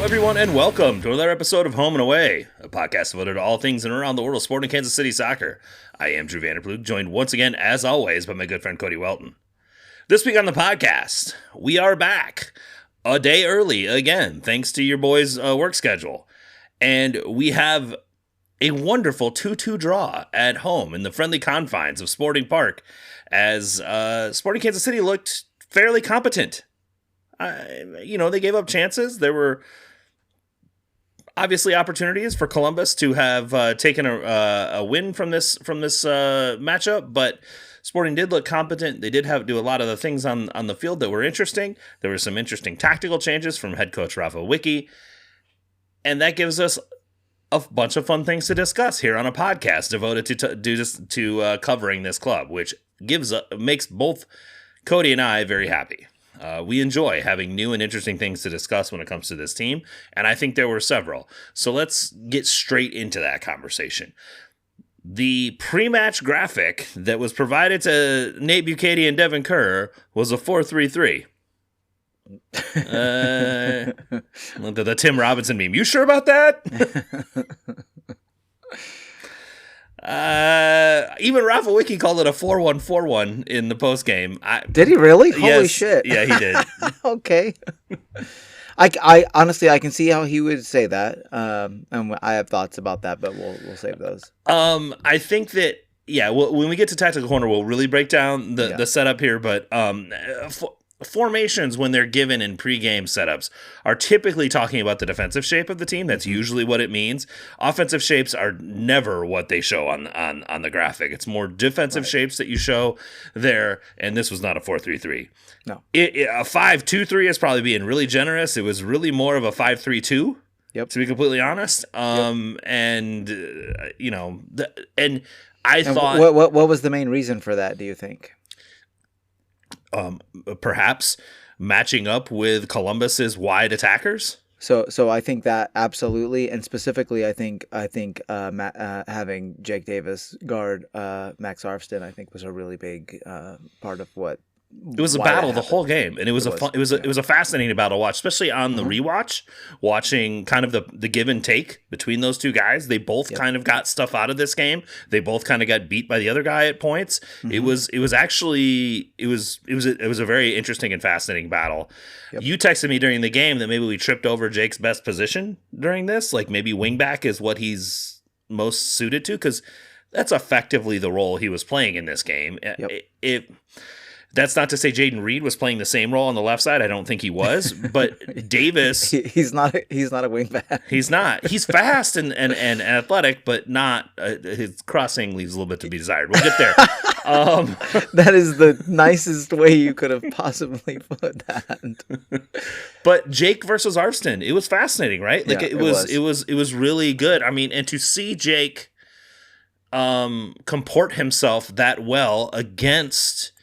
everyone, and welcome to another episode of Home and Away, a podcast devoted to all things in and around the world of sport in Kansas City soccer. I am Drew Vanderploeg, joined once again, as always, by my good friend Cody Welton. This week on the podcast, we are back a day early again, thanks to your boys' work schedule. And we have a wonderful 2-2 draw at home in the friendly confines of Sporting Park, as Sporting Kansas City looked fairly competent. They gave up chances. There were obviously opportunities for Columbus to have taken a win from this matchup, but Sporting did look competent. They did do a lot of the things on the field that were interesting. There were some interesting tactical changes from head coach Rafa Wicki, and that gives us a bunch of fun things to discuss here on a podcast devoted to covering this club, which makes both Cody and I very happy. We enjoy having new and interesting things to discuss when it comes to this team, and I think there were several. So let's get straight into that conversation. The pre-match graphic that was provided to Nate Bukaty and Devin Kerr was a 4-3-3. The Tim Robinson meme. You sure about that? Even Rafa Wicki called it a 4-1-4-1 in the post game. Did he really? Holy shit! Yeah, he did. Okay. I honestly I can see how he would say that. And I have thoughts about that, but we'll save those. I think that when we get to tactical corner, we'll really break down the setup here. But formations, when they're given in pregame setups, are typically talking about the defensive shape of the team. That's usually what it means. Offensive shapes are never what they show on the graphic. It's more defensive shapes that you show there, and this was not a 4-3-3. No. A 5-2-3 is probably being really generous. It was really more of a 5-3-2. Yep. To be completely honest. And I thought... What was the main reason for that, do you think? Perhaps matching up with Columbus's wide attackers. So I think that absolutely, and specifically, I think having Jake Davis guard Max Arfsten, I think was a really big part of what. It was a battle the whole game, and it was a fascinating battle to watch, especially on the rewatch, watching kind of the give and take between those two guys. They both kind of got stuff out of this game. They both kind of got beat by the other guy at points. Mm-hmm. It was a very interesting and fascinating battle. Yep. You texted me during the game that maybe we tripped over Jake's best position during this. Like maybe wingback is what he's most suited to, because that's effectively the role he was playing in this game. Yep. That's not to say Jaden Reed was playing the same role on the left side. I don't think he was, but Davis, he's not a wingback. He's not. He's fast and athletic, but not. His crossing leaves a little bit to be desired. We'll get there. That is the nicest way you could have possibly put that. But Jake versus Arfsten, it was fascinating, right? Like it was really good. I mean, and to see Jake comport himself that well against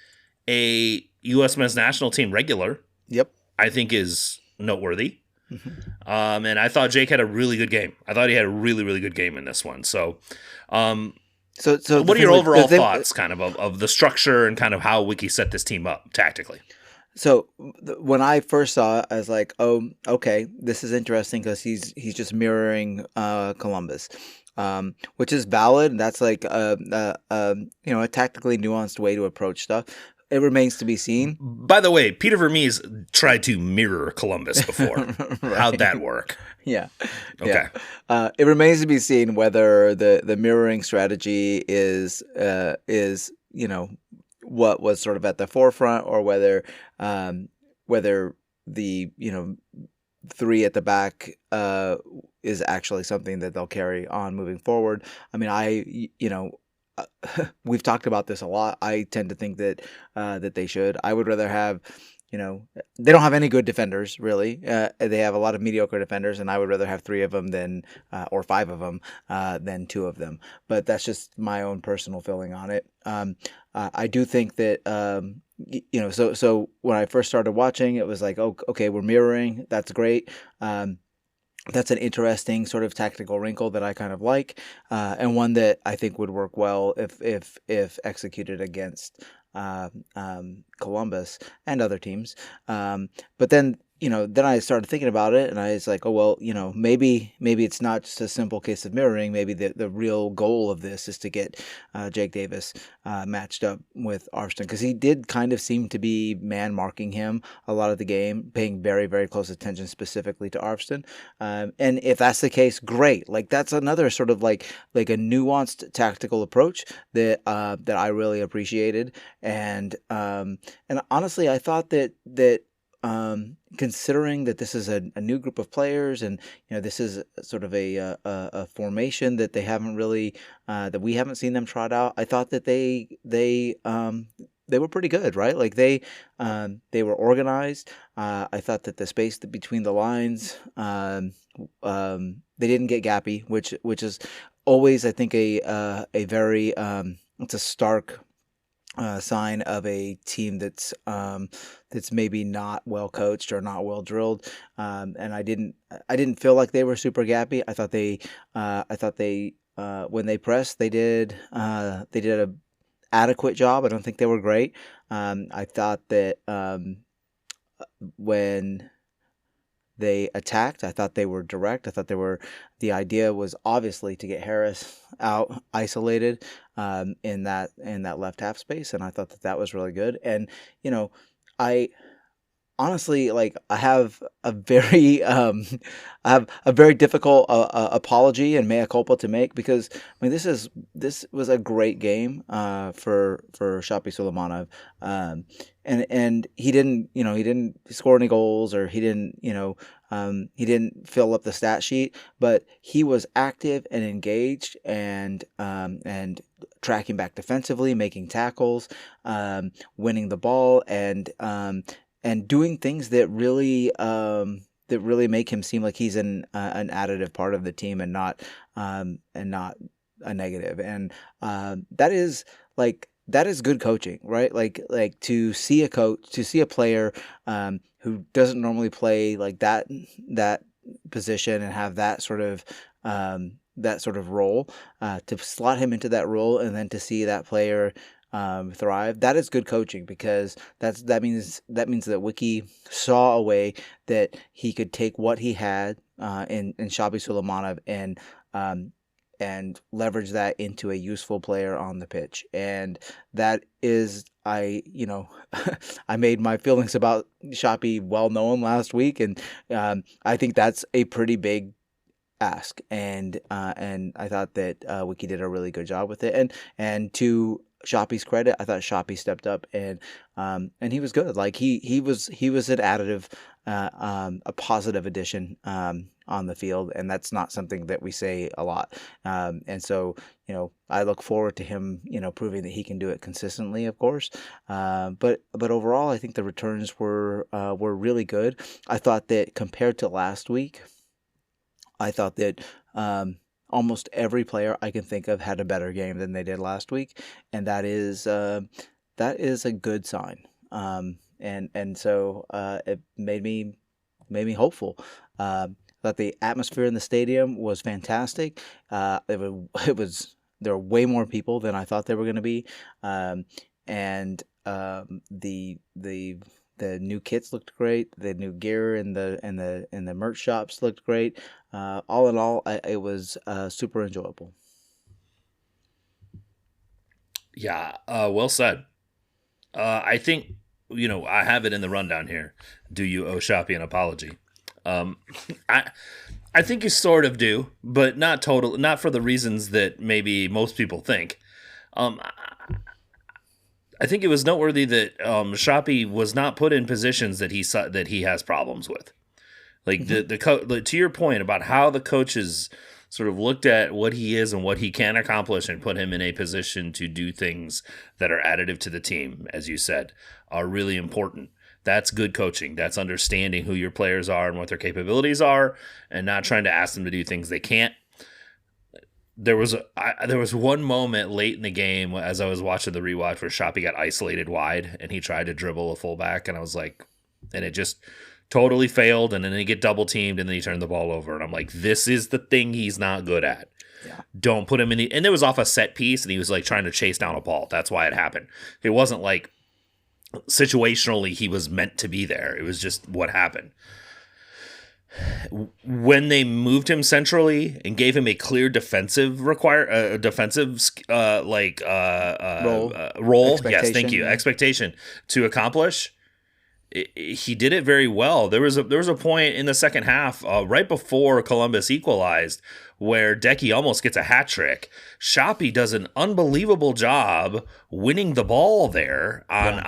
a U.S. men's national team regular, I think is noteworthy. Mm-hmm. And I thought Jake had a really good game. I thought he had a really, really good game in this one. So what are your overall thoughts kind of the structure and kind of how Wicki set this team up tactically? So when I first saw it, I was like, oh, okay, this is interesting because he's just mirroring Columbus. Which is valid. That's like a tactically nuanced way to approach stuff. It remains to be seen. By the way, Peter Vermees tried to mirror Columbus before. Right. How'd that work? Yeah. Okay. Yeah. It remains to be seen whether the mirroring strategy is what was sort of at the forefront, or whether the three at the back is actually something that they'll carry on moving forward. I mean, we've talked about this a lot. I tend to think that they should. I would rather have, they don't have any good defenders really. They have a lot of mediocre defenders, and I would rather have three of them than or five of them than two of them. But that's just my own personal feeling on it. I do think that so when I first started watching, it was like, oh, okay, we're mirroring. That's great. That's an interesting sort of tactical wrinkle that I kind of like, and one that I think would work well if executed against Columbus and other teams. But then, then I started thinking about it, and I was like, oh well, maybe it's not just a simple case of mirroring. Maybe the real goal of this is to get Jake Davis matched up with Armstrong, because he did kind of seem to be man marking him a lot of the game, paying very, very close attention specifically to Armstrong. And if that's the case, great. Like that's another sort of like a nuanced tactical approach that I really appreciated, and honestly, I thought that considering that this is a new group of players, and this is sort of a formation that they haven't really that we haven't seen them trot out, I thought that they were pretty good, right? Like they were organized. I thought that the space between the lines, they didn't get gappy, which is always, I think, a very it's a stark sign of a team that's maybe not well coached or not well drilled. And I didn't feel like they were super gappy. I thought they when they pressed, they did a adequate job. I don't think they were great. I thought that when they attacked, I thought they were direct. I thought the idea was obviously to get Harris out isolated in that left half space, and I thought that was really good. And I honestly, like, I have a very difficult apology and mea culpa to make, because I mean this was a great game for Shapi Suleymanov, and he didn't score any goals, or he didn't fill up the stat sheet, but he was active and engaged, and tracking back defensively, making tackles, winning the ball, and doing things that really make him seem like he's an additive part of the team, and not a negative. And that is good coaching, right? Like to see a player who doesn't normally play like that position, and have that sort of role, to slot him into that role, and then to see that player thrive. That is good coaching, because that means that Wiki saw a way that he could take what he had in Shapi Suleymanov, and leverage that into a useful player on the pitch. And that is, I made my feelings about Shapi well known last week, and I think that's a pretty big ask, and I thought that Wiki did a really good job with it, and to Shapi's credit, I thought Shapi stepped up, and he was good. Like he was an additive, a positive addition on the field, and that's not something that we say a lot. And so I look forward to him proving that he can do it consistently, of course. But overall, I think the returns were really good. I thought that compared to last week, I thought that almost every player I can think of had a better game than they did last week, and that is a good sign. And so it made me hopeful. That the atmosphere in the stadium was fantastic. There were way more people than I thought there were going to be, and the new kits looked great. The new gear in the merch shops looked great. All in all, it was super enjoyable. Yeah, well said. I think I have it in the rundown here. Do you owe Shapi an apology? I think you sort of do, but not for the reasons that maybe most people think. I think it was noteworthy that Shapi was not put in positions that he has problems with. Like mm-hmm. To your point about how the coaches sort of looked at what he is and what he can accomplish, and put him in a position to do things that are additive to the team, as you said, are really important. That's good coaching. That's understanding who your players are and what their capabilities are, and not trying to ask them to do things they can't. There was one moment late in the game as I was watching the rewatch where Shapi got isolated wide, and he tried to dribble a fullback, and I was like, and it just totally failed, and then he get double teamed, and then he turned the ball over, and I'm like, this is the thing he's not good at. Yeah. Don't put him in and it was off a set piece, and he was like trying to chase down a ball. That's why it happened. It wasn't like situationally he was meant to be there. It was just what happened. When they moved him centrally and gave him a clear defensive role. Yes, thank you. Yeah. Expectation to accomplish. He did it very well. There was a point in the second half, right before Columbus equalized, where Decky almost gets a hat trick. Shapi does an unbelievable job winning the ball there on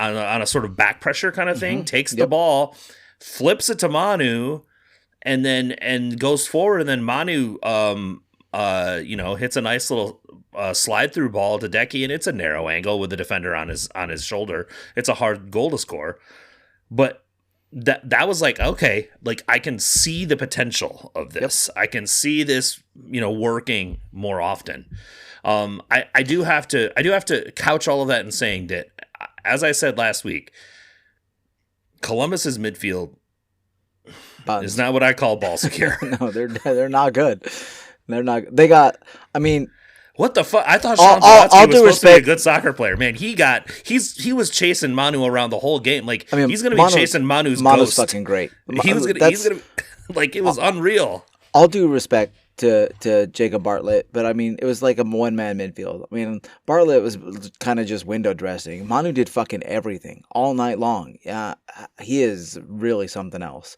a sort of back pressure kind of thing. Takes the ball, flips it to Manu, and goes forward, and then Manu hits a nice little slide through ball to Decky, and it's a narrow angle with the defender on his shoulder. It's a hard goal to score. But that was like, okay, like I can see the potential of this. I can see this, working more often. I do have to couch all of that in saying that, as I said last week, Columbus's midfield is not what I call ball secure. No, they're not good. They're not. They got. I mean, what the fuck? I thought Sean Bolatsky was supposed to be a good soccer player. Man, he was chasing Manu around the whole game. Like, I mean, he's going to be chasing Manu's ghost. Fucking great. He's going to like, it was unreal. All due respect to Jacob Bartlett, but I mean, it was like a one-man midfield. I mean, Bartlett was kind of just window dressing. Manu did fucking everything all night long. Yeah, he is really something else.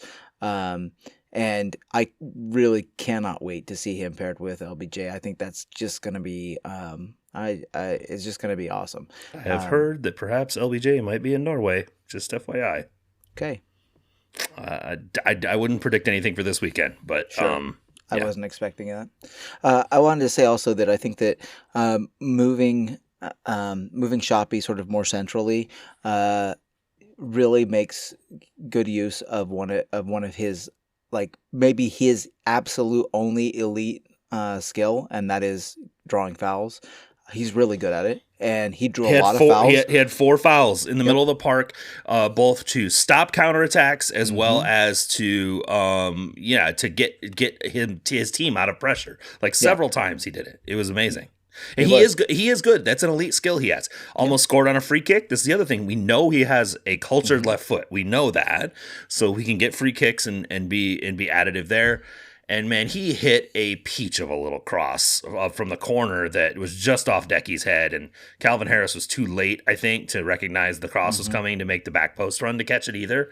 And I really cannot wait to see him paired with LBJ. I think that's just going to be, it's just going to be awesome. I have heard that perhaps LBJ might be in Norway. Just FYI. Okay. I wouldn't predict anything for this weekend, but sure. I wasn't expecting that. I wanted to say also that I think that moving Shapi sort of more centrally really makes good use of one of his, like, maybe his absolute only elite skill, and that is drawing fouls. He's really good at it, and he drew a lot of fouls. He had 4 fouls in the middle of the park, both to stop counterattacks as well as to get his team out of pressure. Like, several times he did it. It was amazing. And he is good. That's an elite skill he has. Almost scored on a free kick. This is the other thing. We know he has a cultured left foot. We know that. So we can get free kicks and be additive there. And man, he hit a peach of a little cross from the corner that was just off Decky's head. And Calvin Harris was too late, I think, to recognize the cross was coming to make the back post run to catch it either.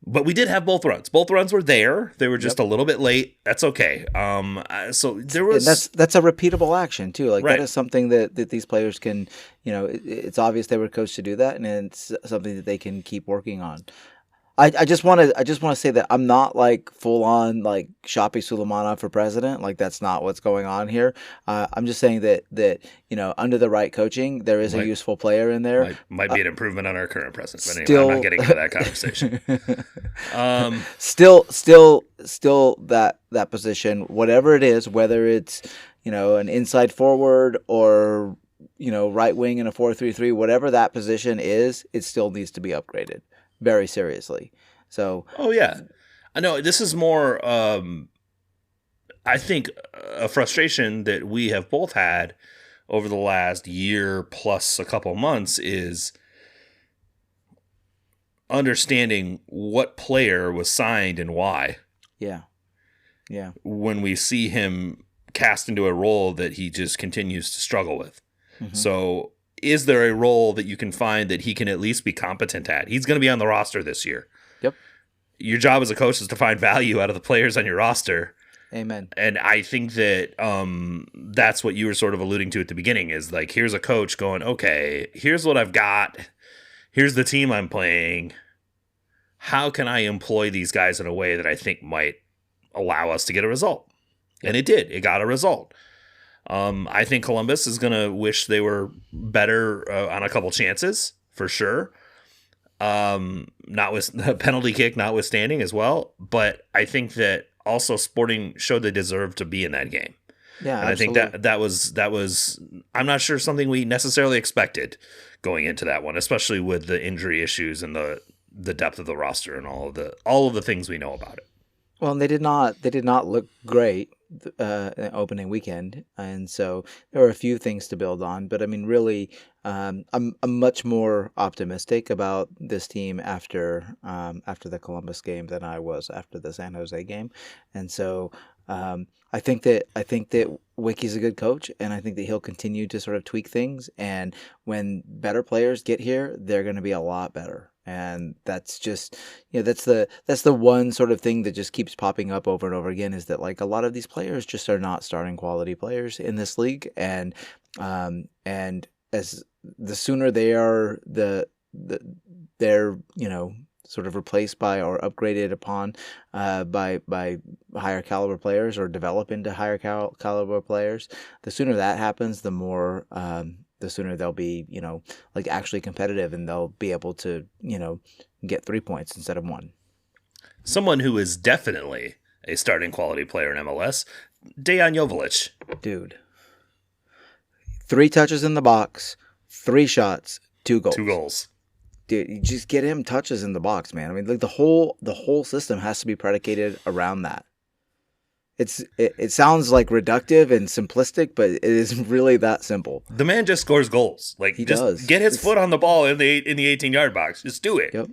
But we did have both runs. Both runs were there. They were just a little bit late. That's okay. So there was, and that's a repeatable action too. Like that is something that these players can, it's obvious they were coached to do that, and it's something that they can keep working on. I just want to say that I'm not like full on like Shapi Suleymanov for president. Like, that's not what's going on here. I'm just saying that under the right coaching, there is a useful player in there. Might be an improvement on our current president. But anyway, I'm not getting into that conversation. Still that position, whatever it is, whether it's an inside forward or right wing in a 4-3-3, whatever that position is, it still needs to be upgraded very seriously. So, I know this is more, I think, a frustration that we have both had over the last year plus a couple months is understanding what player was signed and why. Yeah. When we see him cast into a role that he just continues to struggle with. So, is there a role that you can find that he can at least be competent at? He's going to be on the roster this year. Yep. Your job as a coach is to find value out of the players on your roster. Amen. And I think that that's what you were sort of alluding to at the beginning is like, here's a coach going, okay, here's what I've got. Here's the team I'm playing. How can I employ these guys in a way that I think might allow us to get a result? And it did. It got a result. I think Columbus is going to wish they were better on a couple chances, for sure. Not with the penalty kick notwithstanding as well. But I think that also Sporting showed they deserved to be in that game. Yeah, and absolutely. I think that was I'm not sure something we necessarily expected going into that one, especially with the injury issues and the depth of the roster and all of the things we know about it. Well, and they did not look great opening weekend, and so there were a few things to build on. But I mean, really, I'm much more optimistic about this team after the Columbus game than I was after the San Jose game, and so I think that Wiki's a good coach, and I think that he'll continue to sort of tweak things. And when better players get here, they're going to be a lot better. And that's just, that's the one sort of thing that just keeps popping up over and over again, is that like a lot of these players just are not starting quality players in this league. And as the sooner they are they're sort of replaced by or upgraded upon by higher caliber players, or develop into higher caliber players, the sooner that happens, the sooner they'll be, like actually competitive, and they'll be able to, get 3 points instead of one. Someone who is definitely a starting quality player in MLS, Dejan Joveljic. Dude. 3 touches in the box, 3 shots, 2 goals. 2 goals. Dude, you just get him touches in the box, man. I mean, like the whole system has to be predicated around that. It sounds like reductive and simplistic, but it is really that simple. The man just scores goals. Like, he just does. Get his foot on the ball in the 18-yard box. Just do it. Yep.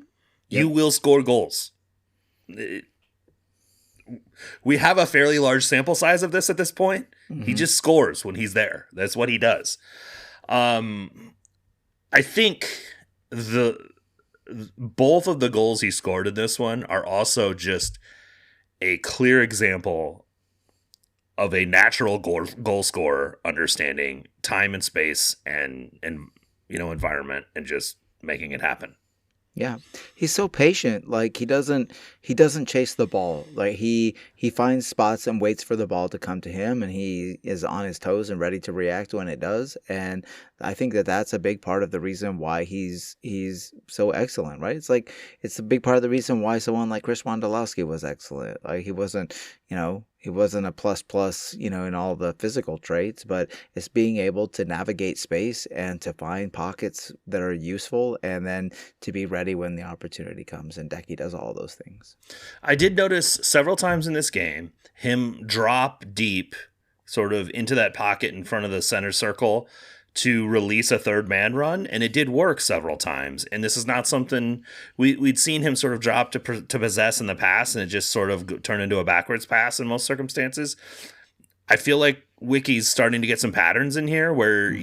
You will score goals. We have a fairly large sample size of this at this point. Mm-hmm. He just scores when he's there. That's what he does. I think both of the goals he scored in this one are also just a clear example of a natural goal scorer understanding time and space and environment, and just making it happen. Yeah, he's so patient. Like he doesn't chase the ball. Like he finds spots and waits for the ball to come to him, and he is on his toes and ready to react when it does. And I think that that's a big part of the reason why he's so excellent, right? It's a big part of the reason why someone like Chris Wondolowski was excellent. Like he wasn't a plus, in all the physical traits, but it's being able to navigate space and to find pockets that are useful, and then to be ready when the opportunity comes. And Decky does all those things. I did notice several times in this game him drop deep, sort of into that pocket in front of the center circle, to release a third man run, and it did work several times. And this is not something we'd seen him sort of drop to possess in the past, and it just sort of turned into a backwards pass in most circumstances. I feel like Wiki's starting to get some patterns in here where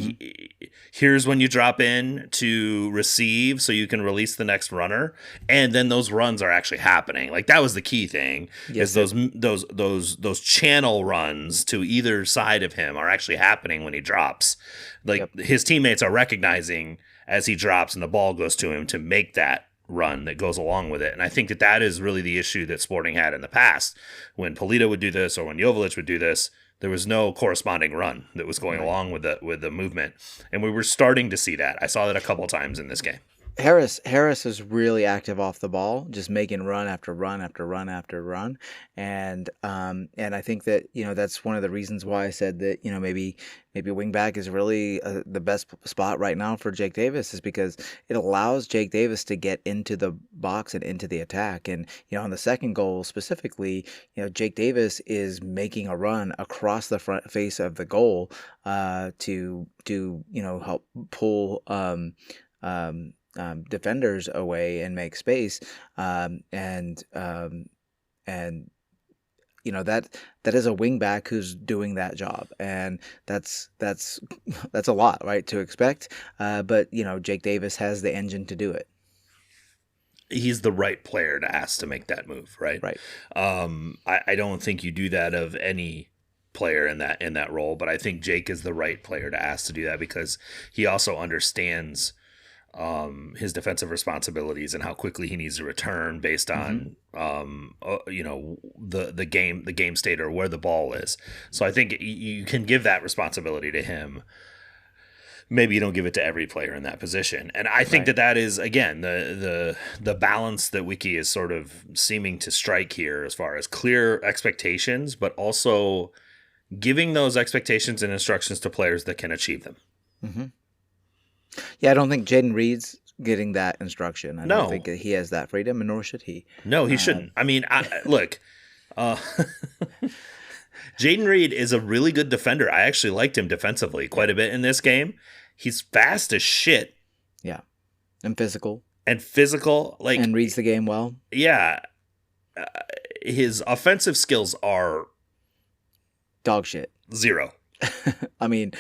here's when you drop in to receive so you can release the next runner, and then those runs are actually happening. Like that was the key thing. Yes. Is those channel runs to either side of him are actually happening when he drops. Like his teammates are recognizing as he drops and the ball goes to him to make that run that goes along with it. And I think that is really the issue that Sporting had in the past. When Polito would do this, or when Joveljic would do this, there was no corresponding run that was going along with the movement. And we were starting to see that. I saw that a couple times in this game. Harris is really active off the ball, just making run after run after run after run, and I think that that's one of the reasons why I said that maybe wingback is really the best spot right now for Jake Davis, is because it allows Jake Davis to get into the box and into the attack. And on the second goal specifically, Jake Davis is making a run across the front face of the goal to help pull defenders away and make space, and that is a wingback who's doing that job, and that's a lot, right, to expect. But Jake Davis has the engine to do it. He's the right player to ask to make that move, right? Right. I don't think you do that of any player in that role, but I think Jake is the right player to ask to do that, because he also understands his defensive responsibilities and how quickly he needs to return based on the game state or where the ball is. So I think you can give that responsibility to him. Maybe you don't give it to every player in that position. And I think that is, again, the balance that Wiki is sort of seeming to strike here, as far as clear expectations, but also giving those expectations and instructions to players that can achieve them. Mm-hmm. Yeah, I don't think Jaden Reed's getting that instruction. I don't think he has that freedom, and nor should he. No, he shouldn't. I mean, look, Uh, Jaden Reed is a really good defender. I actually liked him defensively quite a bit in this game. He's fast as shit. Yeah. And physical. And physical. Like, and reads the game well. Yeah. His offensive skills are dog shit. 0. I mean,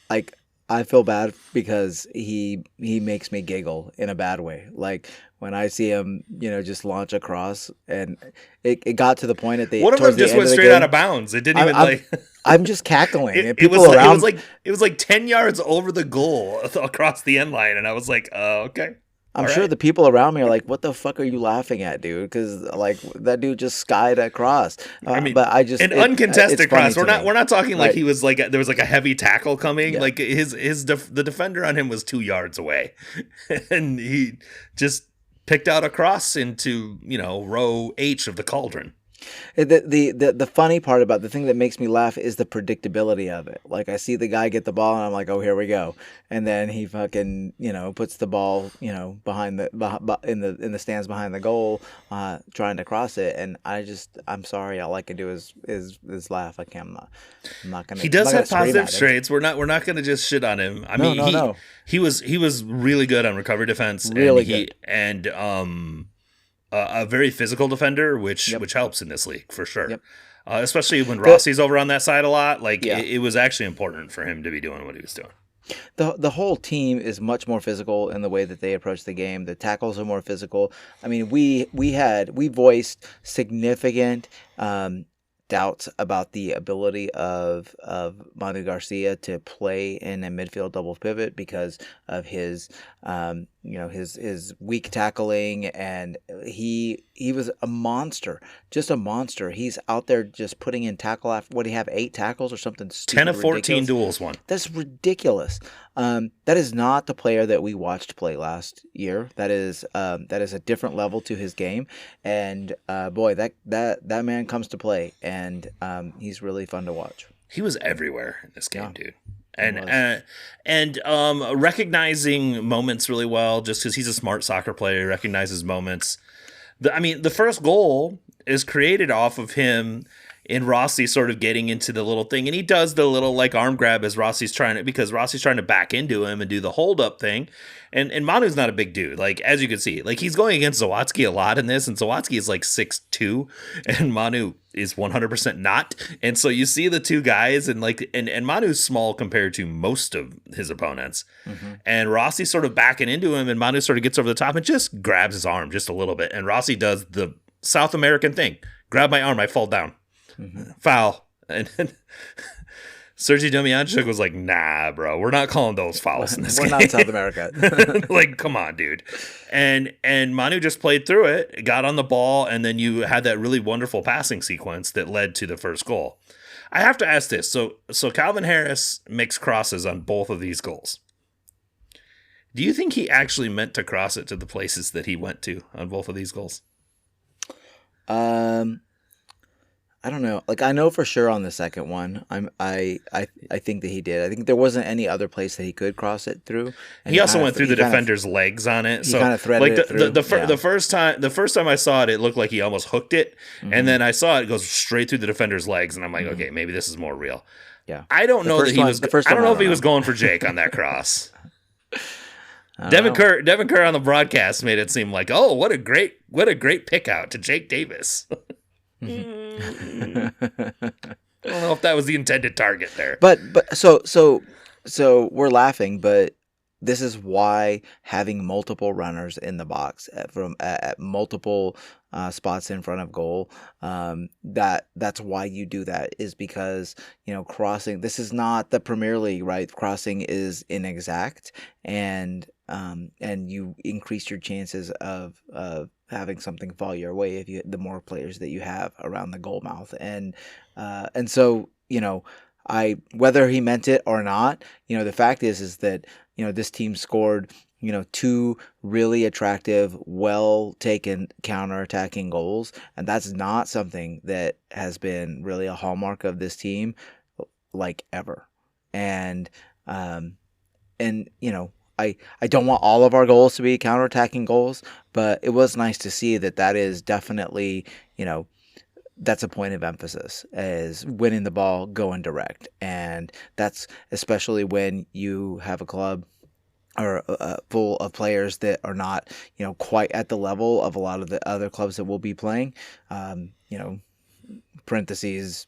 like, I feel bad because he makes me giggle in a bad way. Like when I see him, just launch across, and it got to the point at the one of them just went straight out of bounds. It didn't even I'm just cackling. It was like 10 yards over the goal across the end line, and I was like, okay. I'm sure the people around me are like, "What the fuck are you laughing at, dude?" Because like that dude just skied across. I mean, but I just an uncontested cross. We're not talking like right. he was like there was like a heavy tackle coming. Yeah. Like the defender on him was 2 yards away, and he just picked out a cross into row H of the cauldron. The funny part about the thing that makes me laugh is the predictability of it. Like I see the guy get the ball and I'm like, oh, here we go, and then he fucking puts the ball behind in the stands behind the goal, trying to cross it, and I'm sorry, all I can do is laugh. I can't. I'm not gonna. He does have positive traits. We're not gonna just shit on him. I mean, no. He was really good on recovery defense. Really good. A very physical defender, which helps in this league for sure. Yep. Especially when Rossi's over on that side a lot. Like it was actually important for him to be doing what he was doing. The whole team is much more physical in the way that they approach the game. The tackles are more physical. I mean, we voiced significant doubts about the ability of Manu Garcia to play in a midfield double pivot because of his his weak tackling, and he was a monster, just a monster. He's out there just putting in tackle after what, he have 8 tackles or something stupid, 10 of 14 ridiculous. duels won. That's ridiculous. That is not the player that we watched play last year. That is a different level to his game, and boy, that man comes to play, and he's really fun to watch. He was everywhere in this game, dude. And recognizing moments really well, just because he's a smart soccer player, he recognizes moments. The first goal is created off of him in Rossi sort of getting into the little thing, and he does the little like arm grab as Rossi's trying to back into him and do the hold up thing. And Manu's not a big dude, like as you can see, like he's going against Zawadzki a lot in this, and Zawadzki is like 6'2", and Manu is 100% not. And so you see the two guys, and and Manu's small compared to most of his opponents. Mm-hmm. And Rossi's sort of backing into him, and Manu sort of gets over the top and just grabs his arm just a little bit, and Rossi does the South American thing: grab my arm, I fall down. Mm-hmm. Foul. And Sergei Domianchuk was like, nah, bro, we're not calling those fouls in this game. We're not South America. Like, come on, dude. And Manu just played through it, got on the ball, and then you had that really wonderful passing sequence that led to the first goal. I have to ask this. So Calvin Harris makes crosses on both of these goals. Do you think he actually meant to cross it to the places that he went to on both of these goals? I don't know. Like, I know for sure on the second one, I think that he did. I think there wasn't any other place that he could cross it through. And he also went through the defender's legs on it. So kind of threaded it through. The first time I saw it, it looked like he almost hooked it, mm-hmm. and then I saw it goes straight through the defender's legs, and I'm like, okay, maybe this is more real. Yeah. I don't know that he was. I don't know if he was going for Jake on that cross. Devin Kerr on the broadcast made it seem like, oh, what a great pick out to Jake Davis. I don't know if that was the intended target there. But so we're laughing, but this is why having multiple runners in the box at multiple spots in front of goal, that's why you do that, is because crossing, this is not the Premier League, right? Crossing is inexact, and you increase your chances of having something fall your way the more players that you have around the goal mouth, and so whether he meant it or not, the fact is that this team scored 2 really attractive, well taken counterattacking goals, and that's not something that has been really a hallmark of this team like ever. And I don't want all of our goals to be counterattacking goals, but it was nice to see that is definitely, that's a point of emphasis, is winning the ball, going direct. And that's especially when you have a club or full of players that are not, quite at the level of a lot of the other clubs that will be playing. Parentheses,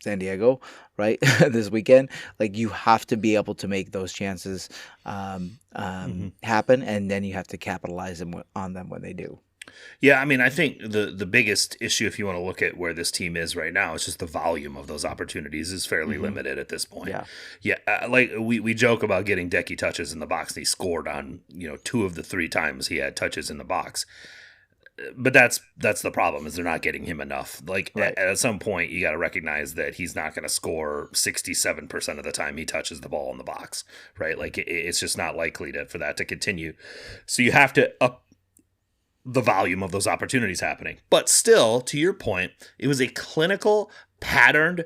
San Diego, right? This weekend, like, you have to be able to make those chances happen, and then you have to capitalize on them when they do. Yeah, I mean, I think the biggest issue, if you want to look at where this team is right now, is just the volume of those opportunities is fairly limited at this point. Yeah. Like we joke about getting Decky touches in the box, and he scored on 2 of the 3 times he had touches in the box. But that's the problem, is they're not getting him enough. Like, right. at some point, you got to recognize that he's not going to score 67% of the time he touches the ball in the box, right? Like, it's just not likely for that to continue. So you have to up the volume of those opportunities happening. But still, to your point, it was a clinical, patterned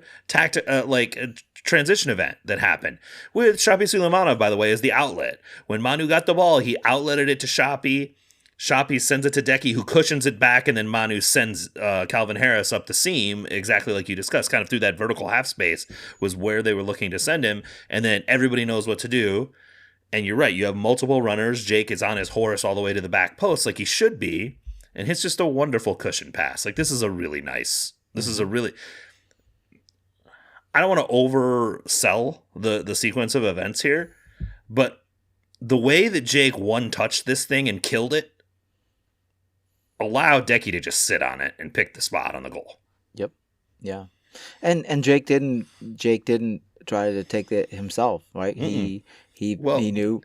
transition event that happened with Shapi Suleymanov, by the way, as the outlet. When Manu got the ball, he outletted it to Shapi. Shapi sends it to Decky, who cushions it back, and then Manu sends Calvin Harris up the seam, exactly like you discussed, kind of through that vertical half space was where they were looking to send him, and then everybody knows what to do. And you're right, you have multiple runners. Jake is on his horse all the way to the back post like he should be, and it's just a wonderful cushion pass. Like, this is a really I don't want to oversell the sequence of events here, but the way that Jake one-touched this thing and killed it allowed Decky to just sit on it and pick the spot on the goal. Yep. Yeah. And Jake didn't try to take it himself, right? Mm-mm. He knew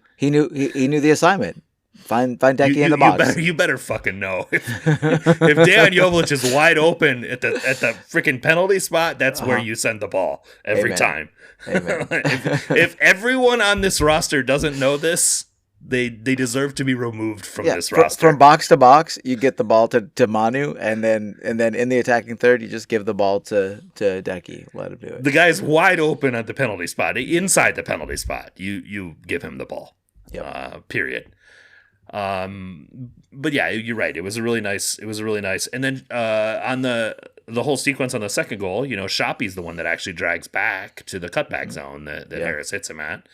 the assignment. Find Decky in the box. You better fucking know. If Dejan Joveljic is wide open at the freaking penalty spot, that's where you send the ball every time. Amen. if everyone on this roster doesn't know this, they deserve to be removed from this roster. From box to box, you get the ball to Manu, and then in the attacking third, you just give the ball to Decky. Let him do it. The guy's wide open at the penalty spot, inside the penalty spot. You give him the ball. Yep. Period. But yeah, you're right. It was really nice. And then on the whole sequence on the second goal, Shapi's the one that actually drags back to the cutback zone that Harris hits him at.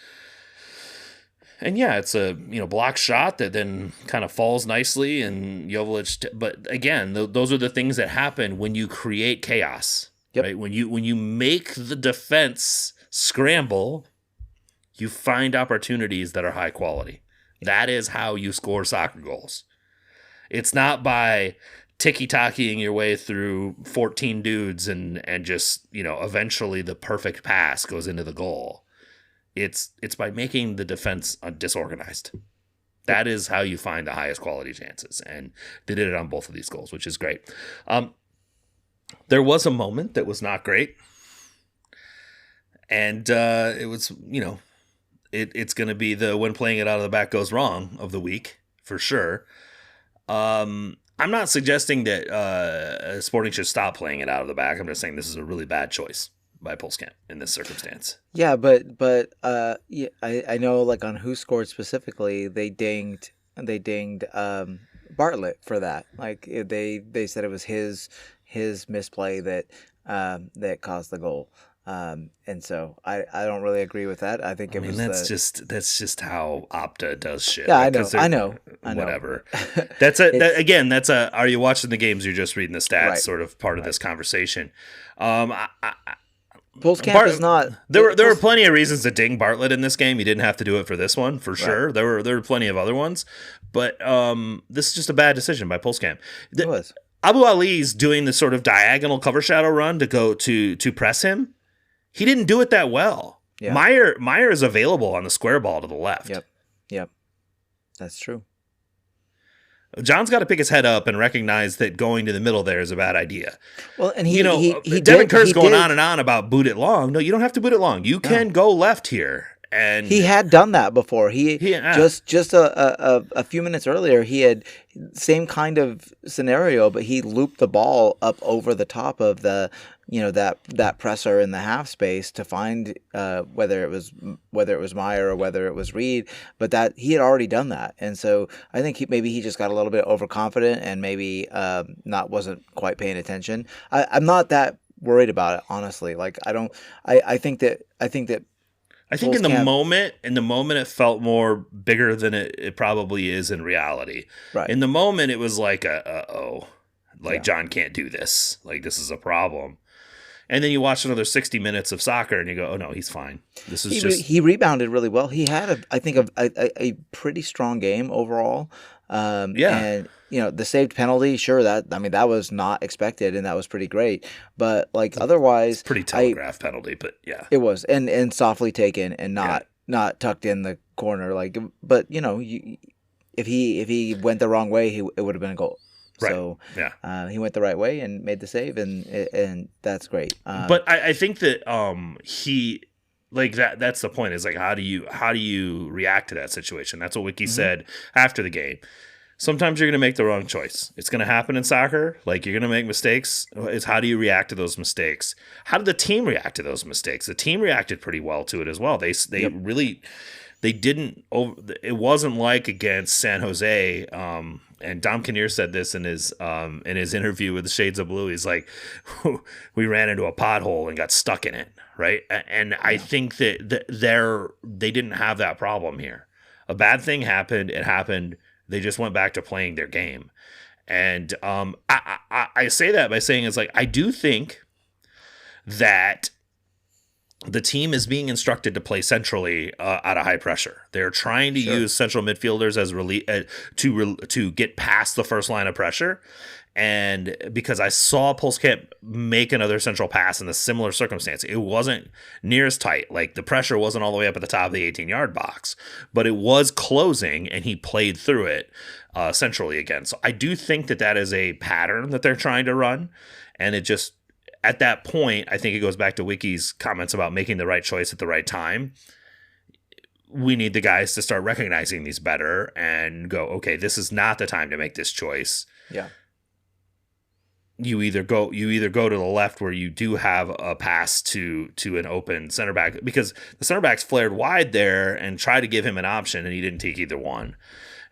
And yeah, it's a block shot that then kind of falls nicely, and Joveljic. But again, those are the things that happen when you create chaos, right? When you make the defense scramble, you find opportunities that are high quality. That is how you score soccer goals. It's not by ticky-tackying your way through 14 dudes and just, eventually the perfect pass goes into the goal. It's by making the defense disorganized. That is how you find the highest quality chances. And they did it on both of these goals, which is great. There was a moment that was not great. And it was, it's going to be the when playing it out of the back goes wrong of the week, for sure. I'm not suggesting that Sporting should stop playing it out of the back. I'm just saying this is a really bad choice by Pulskamp in this circumstance. Yeah, but I know, like, on Who Scored specifically, they dinged Bartlett for that. Like, they said it was his misplay that caused the goal. And so I don't really agree with that. I think that's just how Opta does shit. Yeah, like, I know. Whatever. That's a are you watching the games? You're just reading the stats. Right. Sort of part of this conversation. Pulskamp is not. There were plenty of reasons to ding Bartlett in this game. You didn't have to do it for this one, for sure. Right. There were plenty of other ones, but this is just a bad decision by Pulskamp. It was. Abu Ali's doing the sort of diagonal cover shadow run to go to press him. He didn't do it that well. Yeah. Meyer is available on the square ball to the left. Yep. That's true. John's got to pick his head up and recognize that going to the middle there is a bad idea. Well, and Devin Kerr's going on and on about boot it long. No, you don't have to boot it long. You can go left here. And he had done that before. Just a few minutes earlier, he had same kind of scenario, but he looped the ball up over the top of the that presser in the half space to find whether it was Meyer or whether it was Reed, but that he had already done that, and so I think maybe he just got a little bit overconfident and maybe wasn't quite paying attention. I'm not that worried about it, honestly. Like I don't. I think that I think in the moment, it felt more bigger than it probably is in reality. Right. In the moment, it was like John can't do this. Like, this is a problem. And then you watch another 60 minutes of soccer and you go, oh no, he's fine. He rebounded really well. He had I think a pretty strong game overall. And the saved penalty, sure, that was not expected and that was pretty great. But like otherwise, pretty telegraphed penalty, but yeah, it was and softly taken and not tucked in the corner. Like, but if he went the wrong way, it would have been a goal. Right. So he went the right way and made the save, and that's great. But I think that he. Like that's the point, is like how do you react to that situation? That's what Wiki said after the game. Sometimes you're going to make the wrong choice. It's going to happen in soccer. Like, you're going to make mistakes. It's how do you react to those mistakes? How did the team react to those mistakes? The team reacted pretty well to it as well. They really didn't. It wasn't like against San Jose. And Dom Kinnear said this in his interview with the Shades of Blue. He's like, we ran into a pothole and got stuck in it, right? And I think that they didn't have that problem here. A bad thing happened. It happened. They just went back to playing their game. And I say that by saying, it's like, I do think that the team is being instructed to play centrally out of high pressure. They're trying to use central midfielders as to get past the first line of pressure. And because I saw Pulskamp make another central pass in a similar circumstance, it wasn't near as tight. Like, the pressure wasn't all the way up at the top of the 18-yard box, but it was closing, and he played through it centrally again. So I do think that is a pattern that they're trying to run, and it just, at that point, I think it goes back to Wiki's comments about making the right choice at the right time. We need the guys to start recognizing these better and go, okay, this is not the time to make this choice. Yeah. You either go to the left where you do have a pass to an open center back, because the center backs flared wide there and tried to give him an option, and he didn't take either one.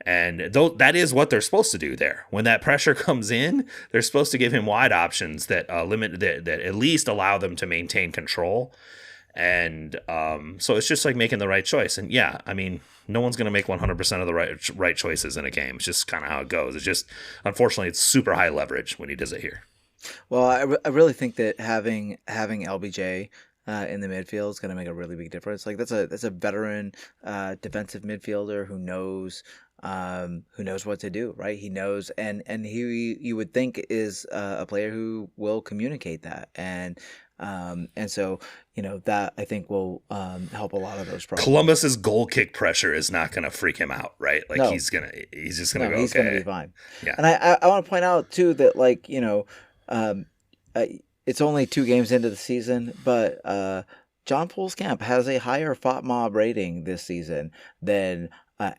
And that is what they're supposed to do there. When that pressure comes in, they're supposed to give him wide options that limit that at least allow them to maintain control. And so it's just like making the right choice. And yeah, I mean, no one's going to make 100% of the right choices in a game. It's just kind of how it goes. It's just, unfortunately, it's super high leverage when he does it here. Well, I really think that having LBJ in the midfield is going to make a really big difference. Like, that's a veteran defensive midfielder who knows what to do, right? He knows, and he, you would think, is a player who will communicate that, and so that, I think, will help a lot of those problems. Columbus's goal kick pressure is not going to freak him out, right? Like, no. he's just going to go. He's okay. going to be fine. Yeah, and I want to point out too that, like, it's only 2 games into the season, but John Pulskamp has a higher FOTMOB rating this season than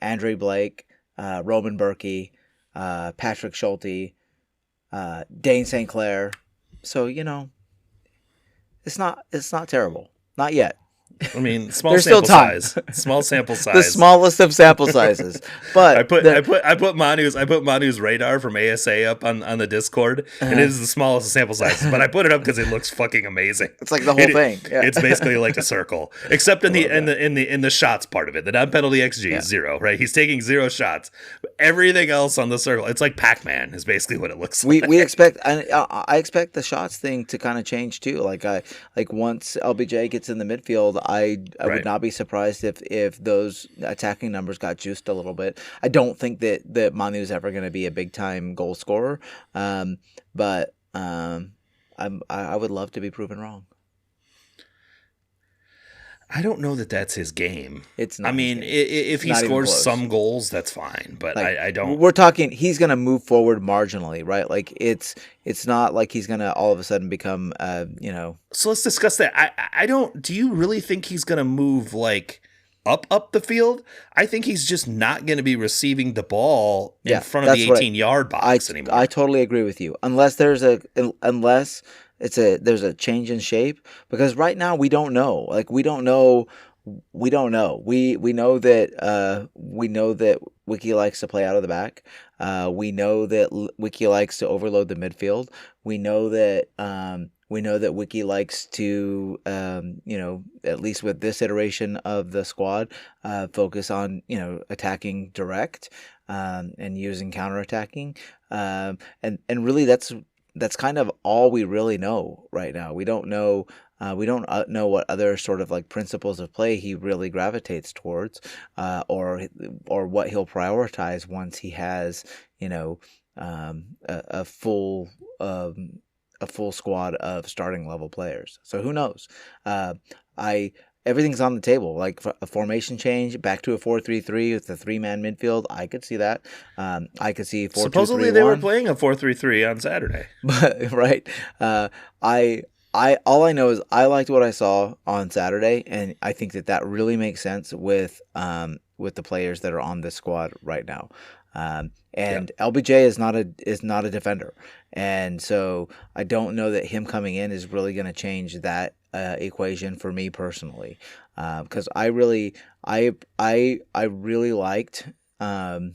Andre Blake, Roman Berkey, Patrick Schulte, Dane St. Clair. So, it's not terrible. Not yet. I mean, small sample size. Small sample size. The smallest of sample sizes. But I put Manu's radar from ASA up on the Discord, and it is the smallest of sample sizes. But I put it up because it looks fucking amazing. It's like the whole thing. Yeah. It's basically like a circle, except in the shots part of it. The non-penalty XG is 0. Right? He's taking 0 shots. Everything else on the circle, it's like Pac-Man. Is basically what it looks like. We expect. I expect the shots thing to kind of change too. Like once LBJ gets in the midfield, I would not be surprised if those attacking numbers got juiced a little bit. I don't think that Manu is ever going to be a big time goal scorer, but I would love to be proven wrong. I don't know that that's his game. It's not. I mean, if he scores some goals, that's fine. But like, I don't. We're talking. He's going to move forward marginally, right? Like it's not like he's going to all of a sudden become, So let's discuss that. I don't. Do you really think he's going to move like up the field? I think he's just not going to be receiving the ball in front of the 18-yard box anymore. I totally agree with you. Unless there's a change in shape, because right now we don't know. Like we don't know. We don't know. We know that Wiki likes to play out of the back. We know that Wiki likes to overload the midfield. We know that Wiki likes to at least with this iteration of the squad, focus on attacking direct, and using counterattacking. And really that's kind of all we really know right now. We don't know. We don't know what other sort of like principles of play he really gravitates towards, or what he'll prioritize once he has a full squad of starting level players. So who knows? Everything's on the table. Like a formation change back to a 4-3-3 with a 3-man midfield. I could see that. I could see 4-2-3-1. Supposedly they were playing a 4-3-3 on Saturday. Right. All I know is I liked what I saw on Saturday, and I think that really makes sense with the players that are on this squad right now. LBJ is not a defender, and so I don't know that him coming in is really going to change that equation for me personally, because I really liked the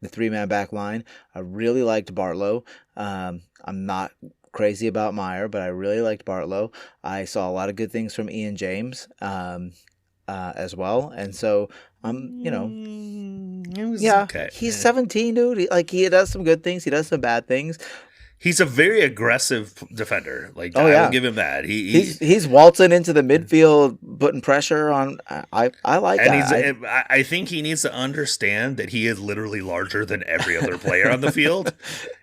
3-man back line. I really liked Bartlow. I'm not crazy about Meyer, but I really liked Bartlow. I saw a lot of good things from Ian James as well, and so okay. He's 17, dude. He does some good things, he does some bad things. He's a very aggressive defender. Like, I will give him that. He's waltzing into the midfield, putting pressure on. I like that. I think he needs to understand that he is literally larger than every other player on the field.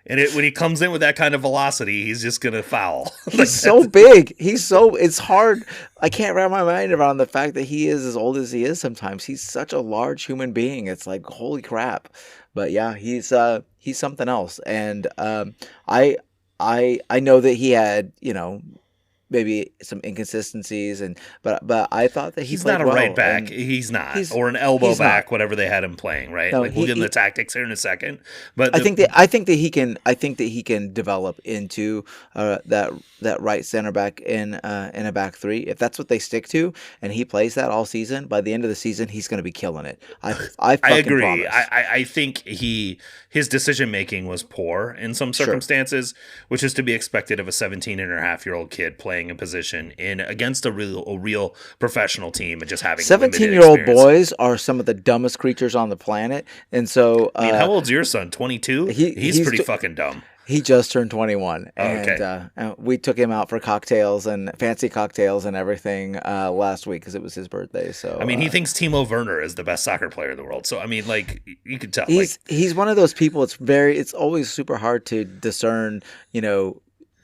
And when he comes in with that kind of velocity, he's just going to foul. He's so big. It's hard. I can't wrap my mind around the fact that he is as old as he is sometimes. He's such a large human being. It's like, holy crap. But yeah, he's something else. And I know that he had, maybe some inconsistencies, but I thought that he's not a well, right back. He's not, or an elbow back, not. Whatever they had him playing. Right, no, we'll get into the tactics here in a second. But I think that he can develop into that right center back in a back three. If that's what they stick to, and he plays that all season, by the end of the season, he's going to be killing it. I agree. Promise. I think his decision making was poor in some circumstances, which is to be expected of a 17-and-a-half-year-old kid playing a position against a real professional team and just having 17-year-old boys are some of the dumbest creatures on the planet. And so how old's your son? 22? He's pretty fucking dumb. He just turned 21, and we took him out for cocktails and fancy cocktails and everything last week because it was his birthday. So I mean, he thinks Timo Werner is the best soccer player in the world. So I mean, like, you could tell he's one of those people. It's always super hard to discern,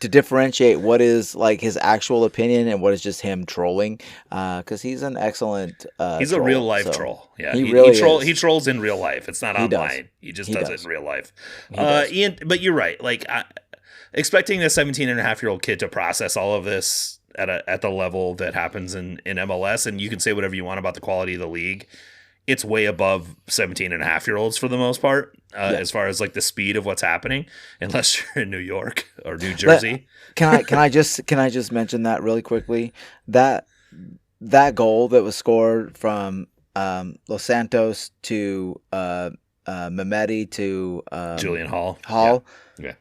to differentiate what is like his actual opinion and what is just him trolling, because he's an excellent he's troll, a real life troll. Yeah, he trolls in real life. It's not online. He just does it in real life. Ian, but you're right. Like, expecting a 17-and-a-half-year-old kid to process all of this at the level that happens in MLS, and you can say whatever you want about the quality of the league, it's way above 17-and-a-half-year-olds for the most part, as far as like the speed of what's happening, unless you're in New York or New Jersey. Can I just mention that really quickly? That goal that was scored from Los Santos to Mehmeti to Julian Hall. Yeah.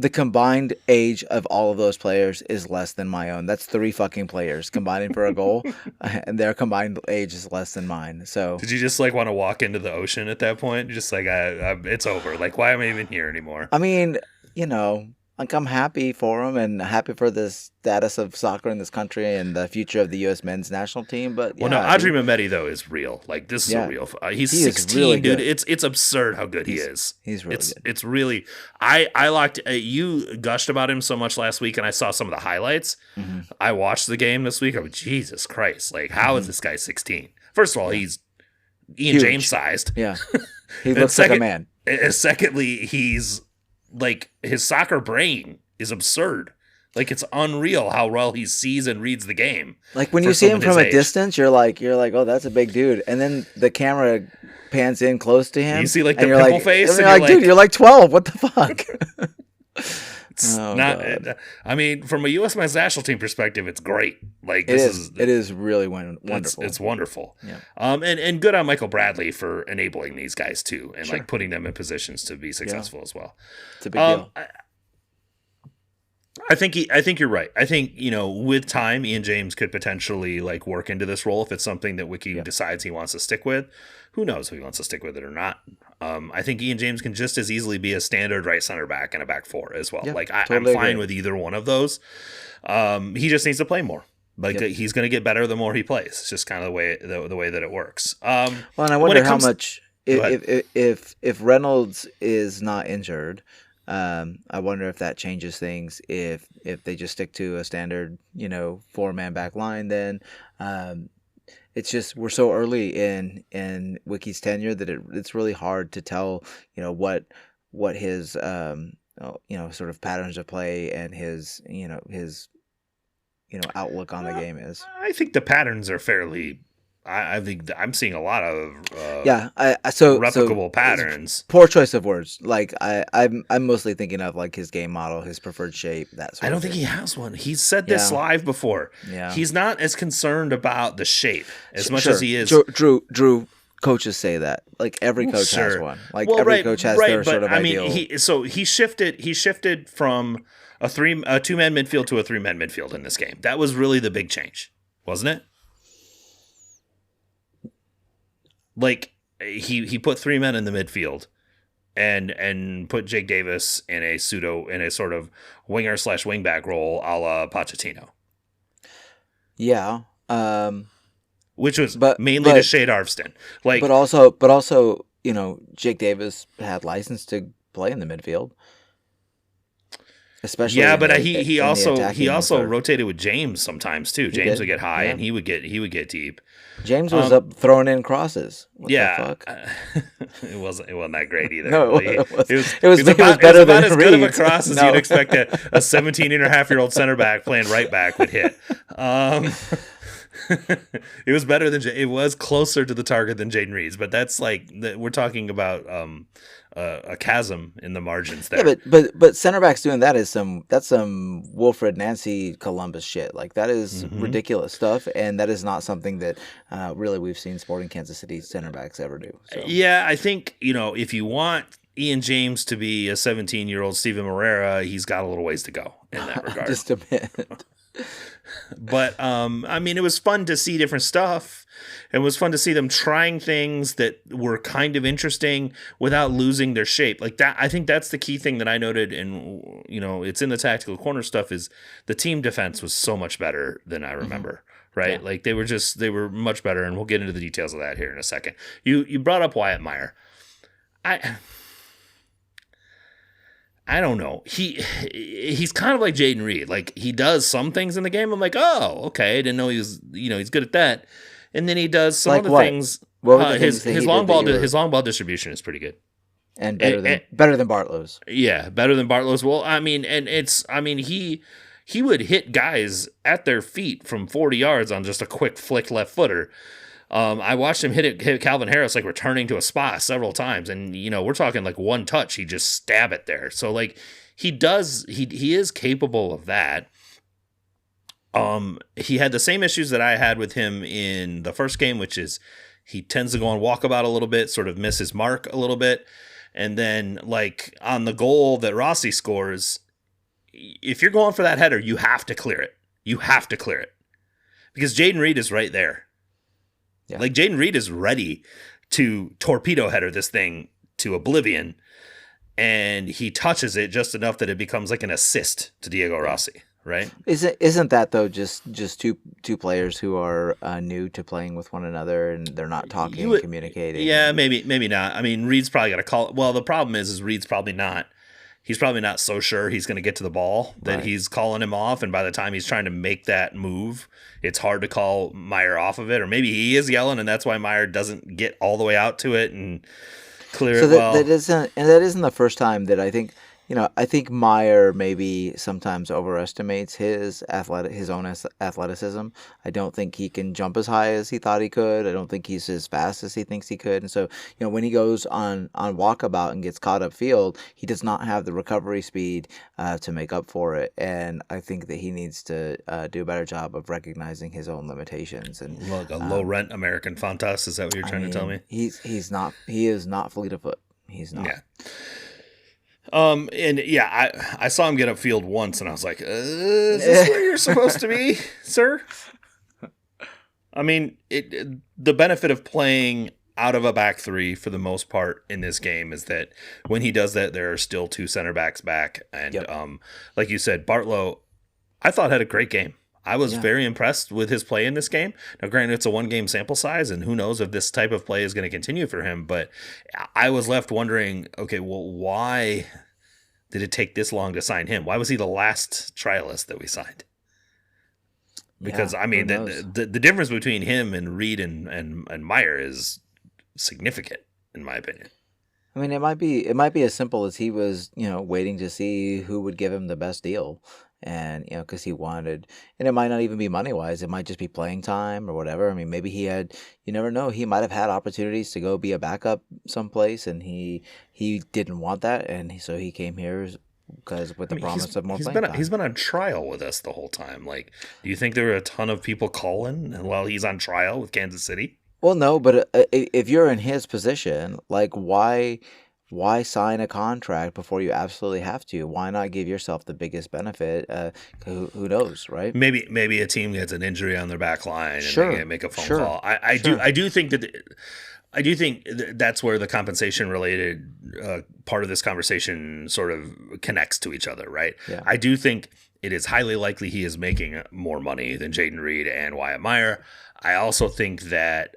The combined age of all of those players is less than my own. That's 3 fucking players combining for a goal, and their combined age is less than mine. So, did you just like want to walk into the ocean at that point? Just like, it's over. Like, why am I even here anymore? I mean, like, I'm happy for him and happy for the status of soccer in this country and the future of the U.S. men's national team. But well, no, Adri Mehmeti though is real. Like, this is a real. He's 16, really dude. It's absurd how good he is. He's really good. It's really. I liked. You gushed about him so much last week, and I saw some of the highlights. Mm-hmm. I watched the game this week. Oh, Jesus Christ! Like, how is this guy 16? First of all, he's Ian James sized. Yeah, he looks like a man. Secondly, he's like, his soccer brain is absurd. Like, it's unreal how well he sees and reads the game. Like, when you see him from a distance, you're like, oh, that's a big dude. And then the camera pans in close to him. You see like the pimple face, and you're like, dude, you're like 12. What the fuck? It's Oh, not. God. I mean, from a U.S. men's national team perspective, it's great. Like It is. It is really wonderful. It's wonderful. Yeah. And good on Michael Bradley for enabling these guys too, and Sure. like putting them in positions to be successful as well. It's a big deal. I think you're right. I think, with time, Ian James could potentially like work into this role if it's something that Wiki decides he wants to stick with. Who knows if he wants to stick with it or not? I think Ian James can just as easily be a standard right center back and a back four as well. Yeah, like totally I'm fine agree. with either one of those. He just needs to play more. Like he's going to get better the more he plays. It's just kind of the way that it works. Well, and I wonder how much if Reynolds is not injured. I wonder if that changes things if they just stick to a standard, 4-man back line. Then it's just we're so early in Wiki's tenure that it's really hard to tell, what his sort of patterns of play and his outlook on the game is. I think the patterns are fairly. I think I'm seeing a lot of replicable patterns. Poor choice of words. Like I'm mostly thinking of like his game model, his preferred shape. That sort I don't of think thing. he has one. He's said this live before. Yeah, he's not as concerned about the shape as much as he is. Drew. Coaches say that. Like every coach has one. Like every coach has their sort of ideal. He shifted from a 2-man midfield to a 3-man midfield in this game. That was really the big change, wasn't it? Like he put 3 men in the midfield and put Jake Davis in a sort of winger / wingback role a la Pochettino. Yeah. Which was mainly to shade Arvston. Like but also, Jake Davis had license to play in the midfield. Especially but he also rotated with James sometimes too. James would get high and he would get deep. James was up throwing in crosses. What the fuck? It wasn't that great either. No, it was better than as good of a cross as No. you'd expect a 17-and-a-half-year-old center back playing right back would hit. It was better than it was closer to the target than Jaden Reed's, but that's like we're talking about a chasm in the margins there. Yeah, but center backs doing that is some Wilfred Nancy Columbus shit. Like that is ridiculous stuff, and that is not something that really we've seen Sporting Kansas City center backs ever do. So. Yeah, I think if you want Ian James to be a 17-year-old Steven Moreira, he's got a little ways to go in that regard. Just a minute. But it was fun to see different stuff. It was fun to see them trying things that were kind of interesting without losing their shape. Like that, I think that's the key thing that I noted, and it's in the tactical corner stuff. Is the team defense was so much better than I remember. Right, like they were much better, and we'll get into the details of that here in a second. You brought up Wyatt Meyer. I don't know. He's kind of like Jaden Reed. Like he does some things in the game. I'm like, oh, okay. I didn't know he was, he's good at that. And then he does some other things. His long ball distribution is pretty good. And better than Bartlow's. Yeah, better than Bartlow's. Well, he would hit guys at their feet from 40 yards on just a quick flick left footer. I watched him hit Calvin Harris like returning to a spot several times, and we're talking like one touch, he just stab it there. So like he is capable of that. He had the same issues that I had with him in the first game, which is he tends to go on walkabout a little bit, sort of miss his mark a little bit, and then like on the goal that Rossi scores, if you're going for that header, you have to clear it. You have to clear it because Jaden Reed is right there. Yeah. Like Jaden Reed is ready to torpedo header this thing to oblivion, and he touches it just enough that it becomes like an assist to Diego Rossi, right? Isn't that though just two players who are new to playing with one another and they're not talking and communicating? Yeah, maybe not. I mean, Reed's probably got to call. Well, the problem is Reed's probably not. He's probably not so sure he's going to get to the ball that he's calling him off. And by the time he's trying to make that move, it's hard to call Meyer off of it. Or maybe he is yelling, and that's why Meyer doesn't get all the way out to it and clear it well. That isn't the first time that I think I think Meyer maybe sometimes overestimates his own athleticism. I don't think he can jump as high as he thought he could. I don't think he's as fast as he thinks he could. And so, when he goes on walkabout and gets caught upfield, he does not have the recovery speed to make up for it. And I think that he needs to do a better job of recognizing his own limitations. And Look, a low rent American Fantas. Is that what you're trying to tell me? He is not fleet of foot. He's not. Yeah. And yeah, I saw him get upfield once, and I was like, "Is this where you're supposed to be, sir?" I mean, the benefit of playing out of a back three for the most part in this game is that when he does that, there are still two center backs back, and like you said, Bartlow, I thought had a great game. I was very impressed with his play in this game. Now, granted, it's a one-game sample size, and who knows if this type of play is going to continue for him, but I was left wondering, okay, well, why did it take this long to sign him? Why was he the last trialist that we signed? Because, I mean, the difference between him and Reed and Meyer is significant, in my opinion. I mean, it might be as simple as he was, waiting to see who would give him the best deal. And, because he wanted, and it might not even be money wise, it might just be playing time or whatever. I mean, maybe you never know. He might have had opportunities to go be a backup someplace, and he didn't want that. And so he came here because with the promise of more playing time. He's been on trial with us the whole time. Like, do you think there were a ton of people calling while he's on trial with Kansas City? Well, no, but if you're in his position, like why sign a contract before you absolutely have to? Why not give yourself the biggest benefit? Who knows, right? Maybe a team gets an injury on their back line and they make a phone call. I do think that's where the compensation related part of this conversation sort of connects to each other, right? Yeah. I do think it is highly likely he is making more money than Jaden Reed and Wyatt Meyer. I also think that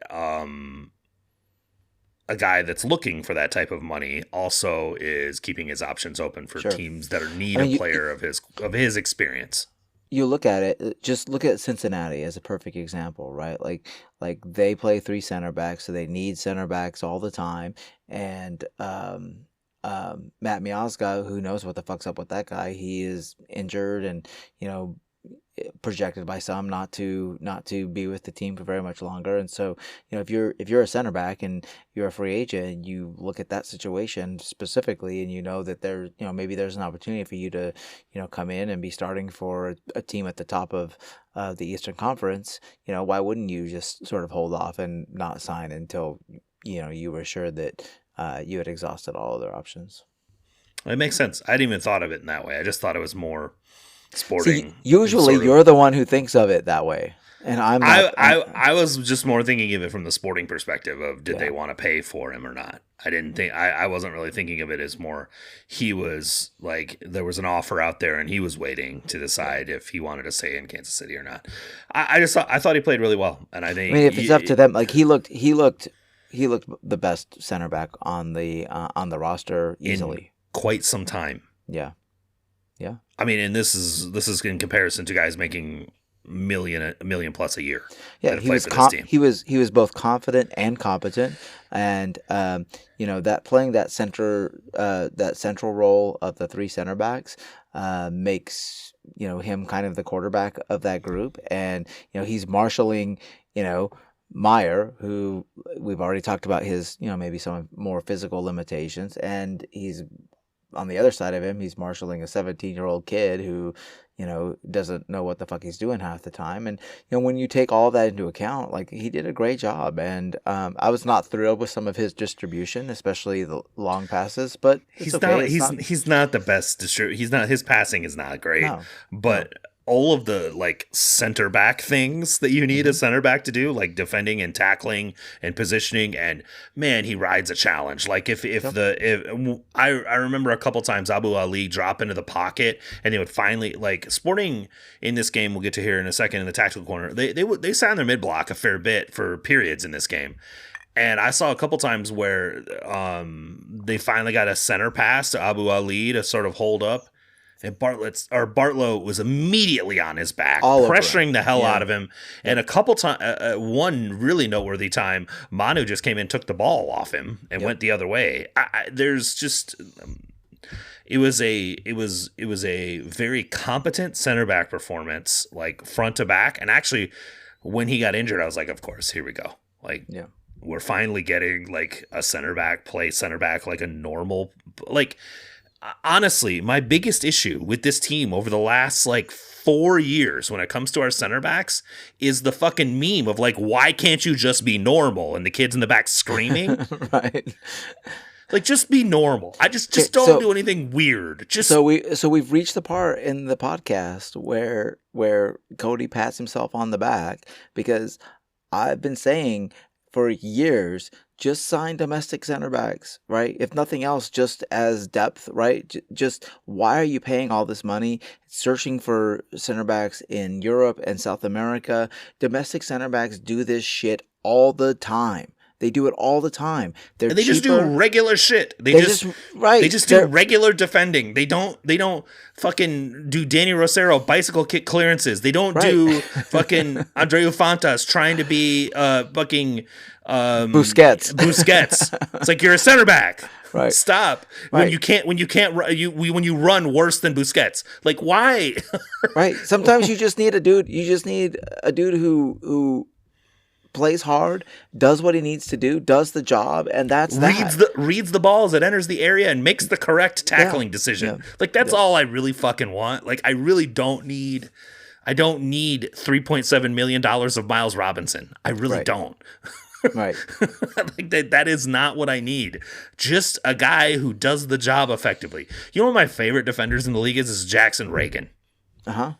a guy that's looking for that type of money also is keeping his options open for teams that need a player of his experience. You look at it, just look at Cincinnati as a perfect example, right? Like they play three center backs, so they need center backs all the time. And Matt Miazga, who knows what the fuck's up with that guy? He is injured and projected by some not to be with the team for very much longer. And so, if you're a center back and you're a free agent, and you look at that situation specifically, and you know that there, maybe there's an opportunity for you to, come in and be starting for a team at the top of the Eastern Conference, why wouldn't you just sort of hold off and not sign until, you were sure that you had exhausted all other options? It makes sense. I hadn't even thought of it in that way. I just thought it was more sporting. See, usually you're the one who thinks of it that way, and I'm not. I was just more thinking of it from the sporting perspective of did they want to pay for him or not. I wasn't really thinking of it as more he was like there was an offer out there and he was waiting to decide if he wanted to stay in Kansas City or not. I thought he played really well, and I think if it's up to them, like he looked the best center back on the roster easily in quite some time. Yeah. I mean, and this is in comparison to guys making a million plus a year. Yeah, he was both confident and competent, and that playing that central role of the three center backs makes him kind of the quarterback of that group, and he's marshaling Meyer, who we've already talked about his maybe some more physical limitations, and he's on the other side of him, he's marshaling a 17-year-old kid who, doesn't know what the fuck he's doing half the time. And, when you take all that into account, like, he did a great job. And I was not thrilled with some of his distribution, especially the long passes, but he's not the best distributor. His passing is not great, but all of the like center back things that you need a center back to do, like defending and tackling and positioning, and man, he rides a challenge. Like I remember a couple times Abu Ali drop into the pocket, and they would finally like Sporting in this game. We'll get to here in a second in the tactical corner. They sat in their mid block a fair bit for periods in this game. And I saw a couple times where they finally got a center pass to Abu Ali to sort of hold up. And Bartlow was immediately on his back, pressuring the hell out of him. And a couple times, one really noteworthy time, Manu just came in, took the ball off him, and went the other way. There's just it was a very competent center back performance, like front to back. And actually, when he got injured, I was like, of course, here we go. Like, Yeah. we're finally getting like a center back play center back like a normal. Like, honestly, my biggest issue with this team over the last like 4 years when it comes to our center backs is the fucking meme of like, why can't you just be normal? And the kids in the back screaming. Right. Like, just be normal. I just don't do anything weird. Just So we've reached the part in the podcast where Cody pats himself on the back, because I've been saying for years, just sign domestic center backs, right? If nothing else, just as depth, right? Just why are you paying all this money searching for center backs in Europe and South America? Domestic center backs do this shit all the time. They do it all the time. They just do regular shit. They just do regular defending. They don't fucking do Danny Rosero bicycle kick clearances. They don't do fucking Andreu Fontas trying to be fucking Busquets. It's like, you're a center back. Right. Stop. Right. When you run worse than Busquets. Like, why? Right. Sometimes you just need a dude. You just need a dude who plays hard, does what he needs to do, does the job, and that's reads the ball as it enters the area and makes the correct tackling decision. Yeah. Like, that's all I really fucking want. Like, I really don't need $3.7 million of Miles Robinson. I really don't. Right. Like, that is not what I need. Just a guy who does the job effectively. You know what my favorite defenders in the league is Jackson Reagan. Uh-huh.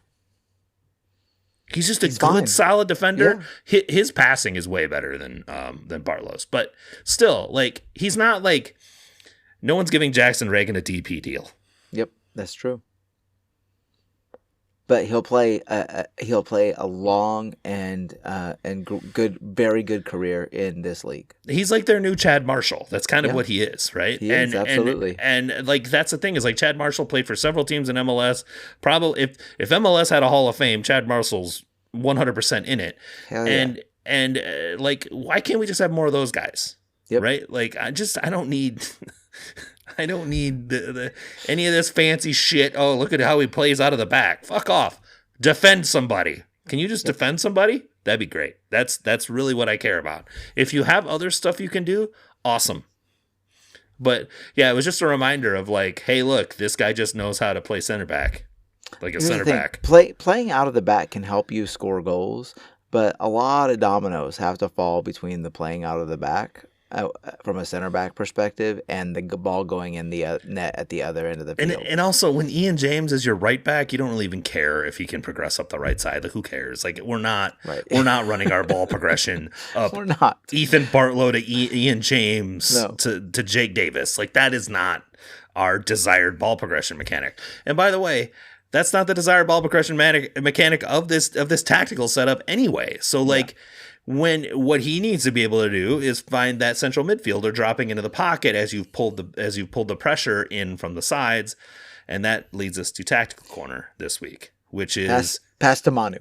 He's just a good, solid defender. Yeah. His passing is way better than Barlow's, but still, like, he's not like, no one's giving Jackson Reagan a DP deal. Yep, that's true. But he'll play a long and good, very good career in this league. He's like their new Chad Marshall. That's kind of what he is, right? He is, absolutely. And like, that's the thing, is like, Chad Marshall played for several teams in MLS. Probably if MLS had a Hall of Fame, Chad Marshall's 100% in it. Hell yeah. And like, why can't we just have more of those guys? Yep. Right? Like, I don't need I don't need the any of this fancy shit. Oh, look at how he plays out of the back. Fuck off. Defend somebody. Can you just defend somebody? That'd be great. That's really what I care about. If you have other stuff you can do, awesome. But yeah, it was just a reminder of like, hey, look, this guy just knows how to play center back. Like a center back. Playing out of the back can help you score goals, but a lot of dominoes have to fall between the playing out of the back from a center back perspective and the ball going in the net at the other end of the field. And also, when Ian James is your right back, you don't really even care if he can progress up the right side. Like, who cares? Like, we're not running our ball progression up. We're not. Ethan Bartlow to Ian James to Jake Davis. Like, that is not our desired ball progression mechanic. And by the way, that's not the desired ball progression mechanic of this tactical setup anyway. So like, when what he needs to be able to do is find that central midfielder dropping into the pocket as you've pulled the pressure in from the sides, and that leads us to tactical corner this week, which is pass to Manu.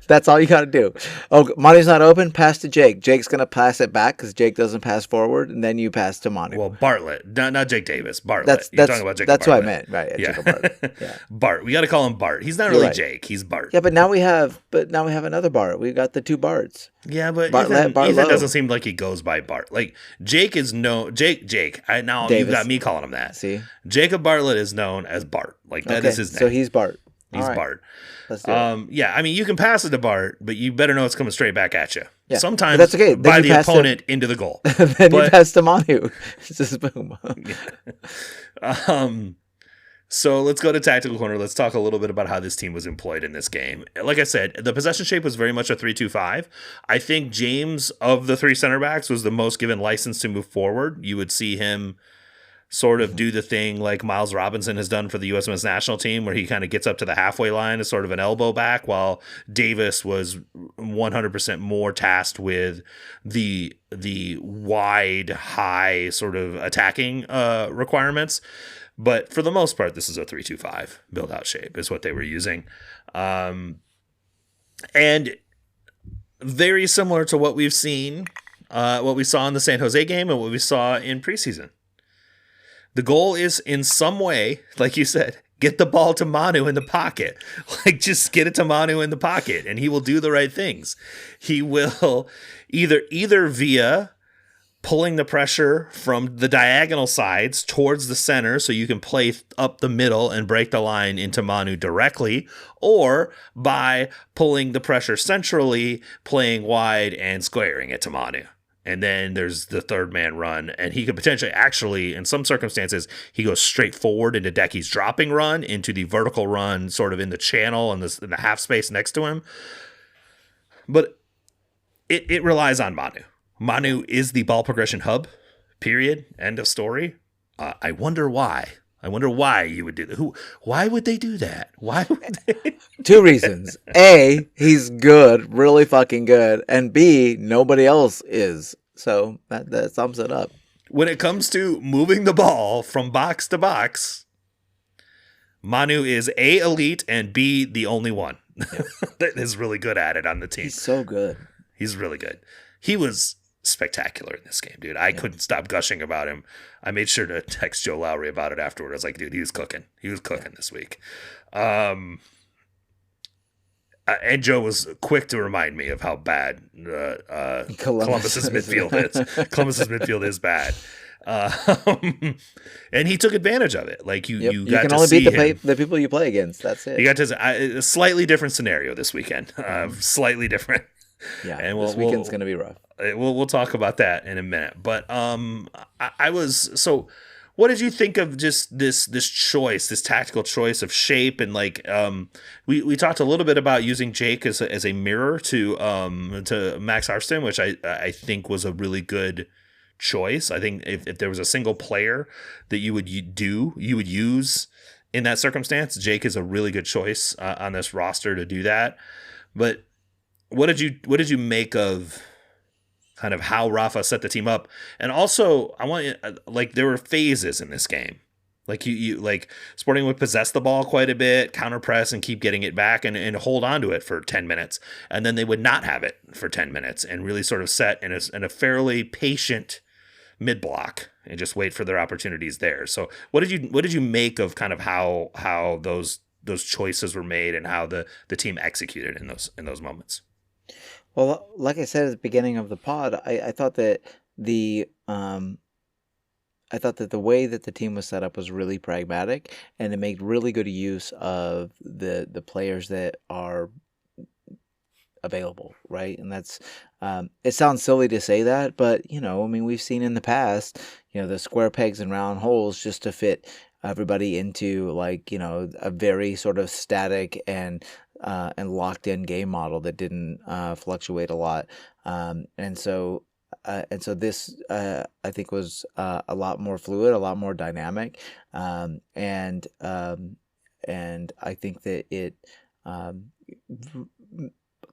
That's all you got to do. Oh, Manu's not open. Pass to Jake. Jake's gonna pass it back because Jake doesn't pass forward, and then you pass to Manu. Well, Bartlett, not Jake Davis. Bartlett. You're talking about Jake. That's Bartlett. what I meant, right? Yeah. Bartlett. Yeah. Bart. We got to call him Bart. He's not really Jake. He's Bart. Yeah, but now we have another Bart. We've got the two Barts. Yeah, but Ethan doesn't seem like he goes by Bart. Like, Jake is Jake. Now you've got me calling him that. See, Jacob Bartlett is known as Bart. Like, that is his name. So he's Bart. He's Bart. Let's do it. Yeah, I mean, you can pass it to Bart, but you better know it's coming straight back at you. Yeah. Sometimes that's okay. By the opponent into the goal. Then you pass to Manu. It's just boom. So let's go to tactical corner. Let's talk a little bit about how this team was employed in this game. Like I said, the possession shape was very much a 3-2-5. I think James, of the three center backs, was the most given license to move forward. You would see him sort of do the thing like Miles Robinson has done for the U.S. men's national team, where he kind of gets up to the halfway line as sort of an elbow back, while Davis was 100% more tasked with the wide, high sort of attacking requirements. But for the most part, this is a 3-2-5 build-out shape is what they were using. And very similar to what we've seen, what we saw in the San Jose game and what we saw in preseason. The goal is in some way, like you said, get the ball to Manu in the pocket. Like just get it to Manu in the pocket and he will do the right things. He will either via pulling the pressure from the diagonal sides towards the center so you can play up the middle and break the line into Manu directly, or by pulling the pressure centrally, playing wide and squaring it to Manu. And then there's the third man run, and he could potentially actually, in some circumstances, he goes straight forward into Decky's dropping run, into the vertical run sort of in the channel and in the half space next to him. But it relies on Manu. Manu is the ball progression hub, period, end of story. I wonder why. I wonder why you would do that. Why would they do that? Why would they? Two reasons. A, he's good, really fucking good. And B, nobody else is. So that sums it up. When it comes to moving the ball from box to box, Manu is A, elite, and B, the only one that is really good at it on the team. He's so good. He's really good. He was spectacular in this game, dude. I couldn't stop gushing about him. I made sure to text Joe Lowry about it afterward. I was like, dude, he was cooking. He was cooking this week. And Joe was quick to remind me of how bad Columbus's midfield is. Columbus's midfield is bad. And he took advantage of it. Like you got can to only see beat the people you play against. That's it. You got to a slightly different scenario this weekend. Slightly different. Yeah, and this weekend's going to be rough. We'll talk about that in a minute. But I was so. What did you think of just this choice, this tactical choice of shape, and like we talked a little bit about using Jake as a mirror to Max Arston, which I think was a really good choice. I think if there was a single player that you would use in that circumstance, Jake is a really good choice on this roster to do that. But what did you make of kind of how Rafa set the team up? And also, I want like there were phases in this game. Like you like Sporting would possess the ball quite a bit, counter press and keep getting it back and hold on to it for 10 minutes. And then they would not have it for 10 minutes and really sort of set in a fairly patient mid block and just wait for their opportunities there. So what did you make of kind of how those choices were made and how the team executed in those moments? Well, like I said at the beginning of the pod, I thought that the way that the team was set up was really pragmatic, and it made really good use of the players that are available, right? And that's it sounds silly to say that, but I mean, we've seen in the past, the square pegs and round holes just to fit everybody into like a very sort of static and locked in game model that didn't fluctuate a lot, and so this I think was a lot more fluid, a lot more dynamic, and I think that it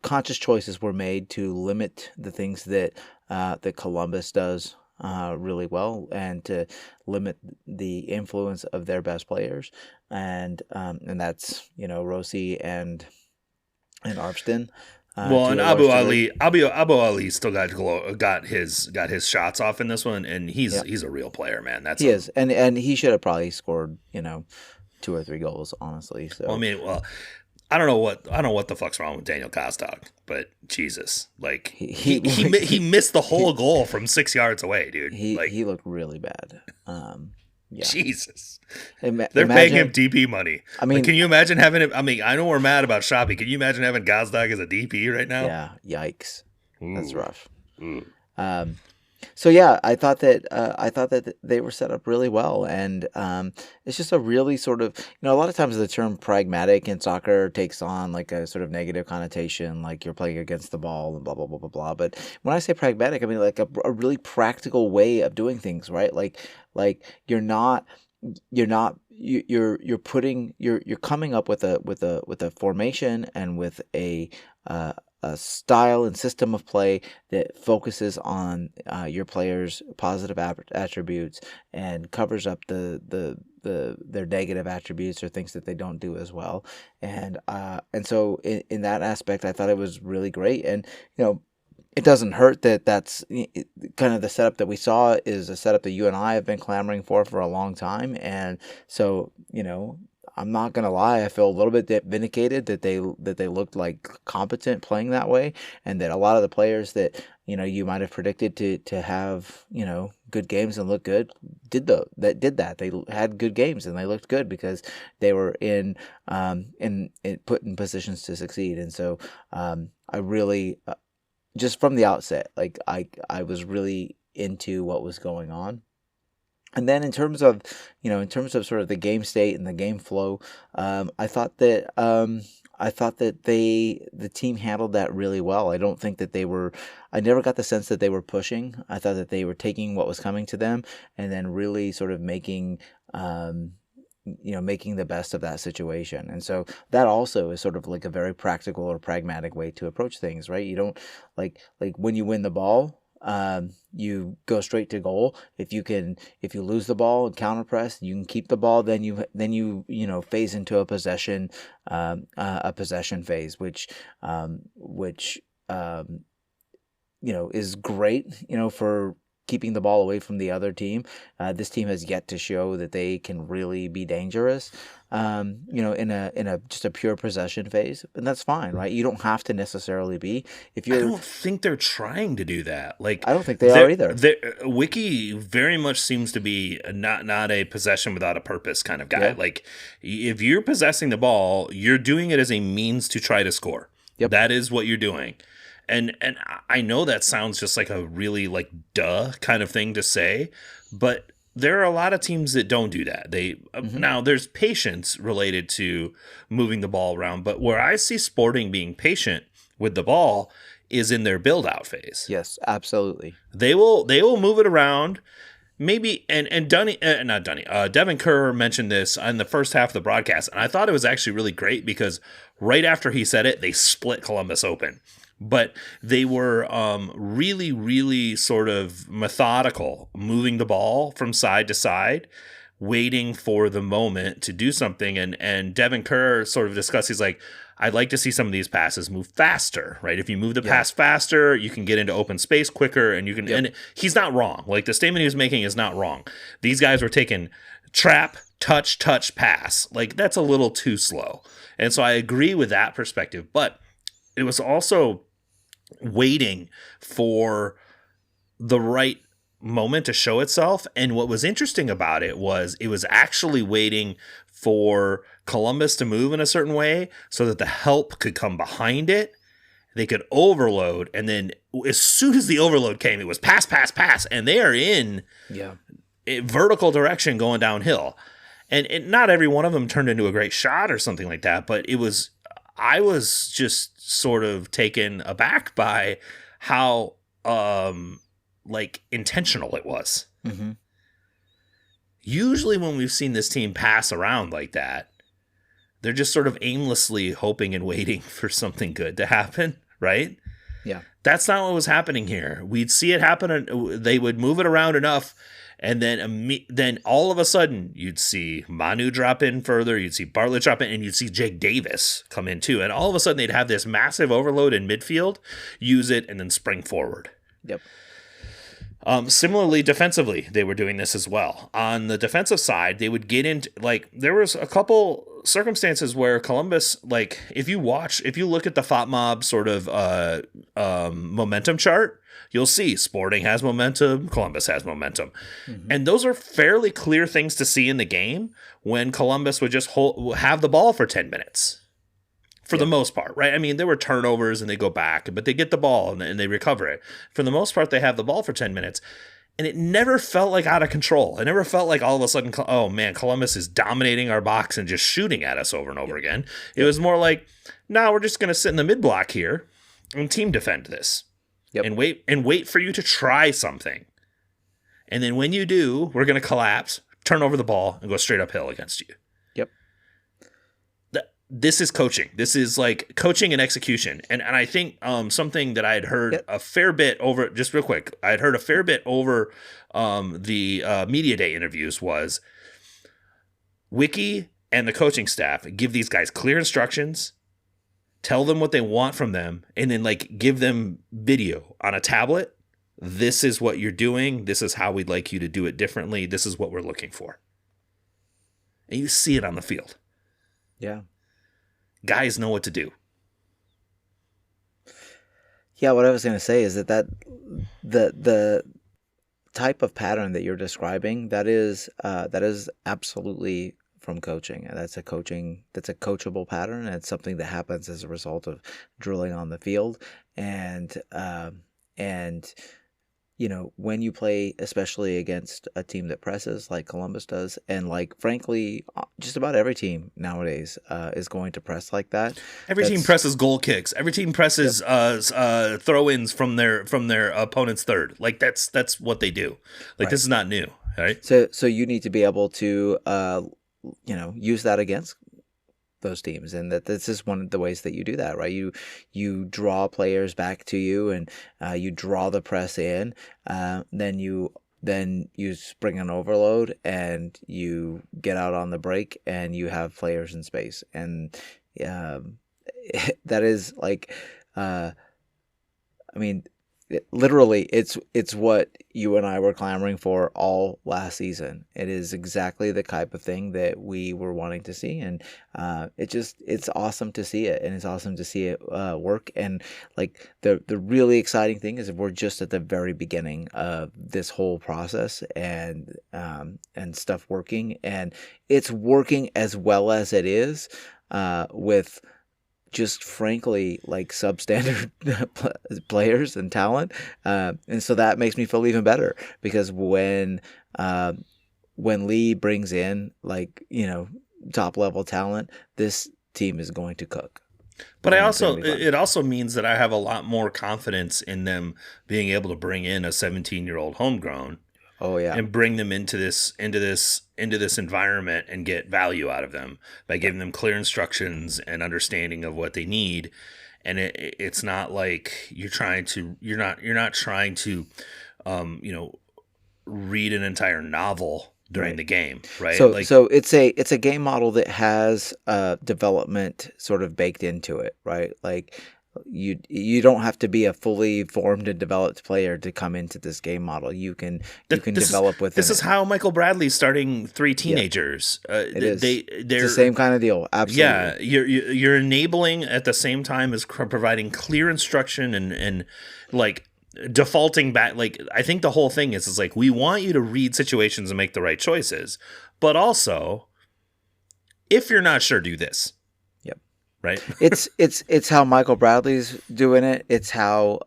conscious choices were made to limit the things that Columbus does really well, and to limit the influence of their best players, and that's Rossi and Armston. Well, and Abu Ali still got his shots off in this one, and he's a real player, man. He is, and he should have probably scored 2 or 3 goals, honestly. So well, I don't know what the fuck's wrong with Daniel Kostok, but Jesus, like he missed the whole goal from 6 yards away, dude. He looked really bad. Yeah. Jesus, they're paying him DP money. I mean, can you imagine having him? I mean, I know we're mad about Shapi. Can you imagine having Gazdag as a DP right now? Yeah, yikes, that's rough. Ooh. So yeah, I thought that they were set up really well, and it's just a really sort of a lot of times the term pragmatic in soccer takes on like a sort of negative connotation, like you're playing against the ball and blah blah blah blah blah. But when I say pragmatic, I mean like a really practical way of doing things, right? Like you're coming up with a formation and with a style and system of play that focuses on your players' positive attributes and covers up their negative attributes or things that they don't do as well. And so in that aspect, I thought it was really great. And it doesn't hurt that that's kind of the setup that we saw is a setup that you and I have been clamoring for a long time. And so, I'm not gonna lie, I feel a little bit vindicated that they looked like competent playing that way, and that a lot of the players that you might have predicted to have good games and look good did that. They had good games and they looked good because they were in put in positions to succeed. And so I really just from the outset, like I was really into what was going on. And then in terms of sort of the game state and the game flow, I thought that the team handled that really well. I don't think that I never got the sense that they were pushing. I thought that they were taking what was coming to them and then really sort of making the best of that situation. And so that also is sort of like a very practical or pragmatic way to approach things, right? You don't like when you win the ball, you go straight to goal. If you lose the ball and counter press, you can keep the ball. Then you phase into a possession phase, which is great, for keeping the ball away from the other team. This team has yet to show that they can really be dangerous, in a just a pure possession phase, and that's fine, right? You don't have to necessarily be. I don't think they're trying to do that. Like, I don't think they are either. Wiki very much seems to be not a possession without a purpose kind of guy. Yeah. Like, if you're possessing the ball, you're doing it as a means to try to score. Yep. That is what you're doing. And I know that sounds just like a really like duh kind of thing to say, but there are a lot of teams that don't do that. Now there's patience related to moving the ball around, but where I see Sporting being patient with the ball is in their build out phase. Yes, absolutely. They will move it around. Maybe and Devin Kerr mentioned this in the first half of the broadcast, and I thought it was actually really great because right after he said it, they split Columbus open. But they were really, really sort of methodical, moving the ball from side to side, waiting for the moment to do something. And Devin Kerr sort of discussed, he's like, I'd like to see some of these passes move faster, right? If you move the pass faster, you can get into open space quicker, and you can. Yep. And he's not wrong. Like, the statement he was making is not wrong. These guys were taking trap, touch, pass. Like, that's a little too slow. And so I agree with that perspective, but it was also waiting for the right moment to show itself. And what was interesting about it was actually waiting for Columbus to move in a certain way so that the help could come behind it. They could overload. And then as soon as the overload came, it was pass. And they are in a vertical direction going downhill. And not every one of them turned into a great shot or something like that, but I was just sort of taken aback by how intentional it was. Mm-hmm. Usually when we've seen this team pass around like that, they're just sort of aimlessly hoping and waiting for something good to happen, right? Yeah. That's not what was happening here. We'd see it happen. They would move it around enough. And then all of a sudden, you'd see Manu drop in further, you'd see Bartlett drop in, and you'd see Jake Davis come in too. And all of a sudden, they'd have this massive overload in midfield, use it, and then spring forward. Yep. Similarly, defensively, they were doing this as well. On the defensive side, they would get into, there was a couple circumstances where Columbus, if you look at the FOTMob sort of momentum chart, you'll see Sporting has momentum, Columbus has momentum. Mm-hmm. And those are fairly clear things to see in the game when Columbus would just have the ball for 10 minutes. For the most part, right? I mean, there were turnovers and they go back, but they get the ball and they recover it. For the most part, they have the ball for 10 minutes. And it never felt like out of control. It never felt like all of a sudden, oh man, Columbus is dominating our box and just shooting at us over and over again. It was more like, no, we're just going to sit in the mid block here and team defend this. And wait for you to try something. And then when you do, we're going to collapse, turn over the ball, and go straight uphill against you. Yep. This is coaching. This is like coaching and execution. And I think something that I had heard a fair bit over, just real quick, I had heard a fair bit over the media day interviews was Wiki and the coaching staff give these guys clear instructions, tell them what they want from them, and then like give them video on a tablet. This is what you're doing. This is how we'd like you to do it differently. This is what we're looking for. And you see it on the field. Yeah. Guys know what to do. Yeah, what I was going to say is that the type of pattern that you're describing, that is absolutely from coaching. That's a coachable pattern, and it's something that happens as a result of drilling on the field. And when you play, especially against a team that presses like Columbus does, and like frankly, just about every team nowadays is going to press like that. Every team presses goal kicks. Every team presses throw-ins from their opponent's third. Like that's what they do. Like, this is not new, right? So you need to be able to use that against those teams, and that this is one of the ways that you do that, right? You draw players back to you, and you draw the press in, then you bring an overload, and you get out on the break, and you have players in space, and that is like, literally, it's what you and I were clamoring for all last season. It is exactly the type of thing that we were wanting to see, and it's awesome to see it, and it's awesome to see it work. And like the really exciting thing is that we're just at the very beginning of this whole process, and stuff working, and it's working as well as it is with just frankly like substandard players and talent, and so that makes me feel even better, because when Lee brings in top level talent, this team is going to cook. But it also means that I have a lot more confidence in them being able to bring in a 17-year-old homegrown. Oh yeah, and bring them into this environment and get value out of them by giving them clear instructions and understanding of what they need. And it's not like you're not trying to read an entire novel during the game, right? So it's a game model that has development sort of baked into it, right? Like, you don't have to be a fully formed and developed player to come into this game model. You can develop with this. Is how Michael Bradley's starting 3 teenagers. It is. It's the same kind of deal. Absolutely. Yeah, you're enabling at the same time as providing clear instruction and like defaulting back. Like, I think the whole thing is like, we want you to read situations and make the right choices, but also, if you're not sure, do this. Right. It's how Michael Bradley's doing it. It's how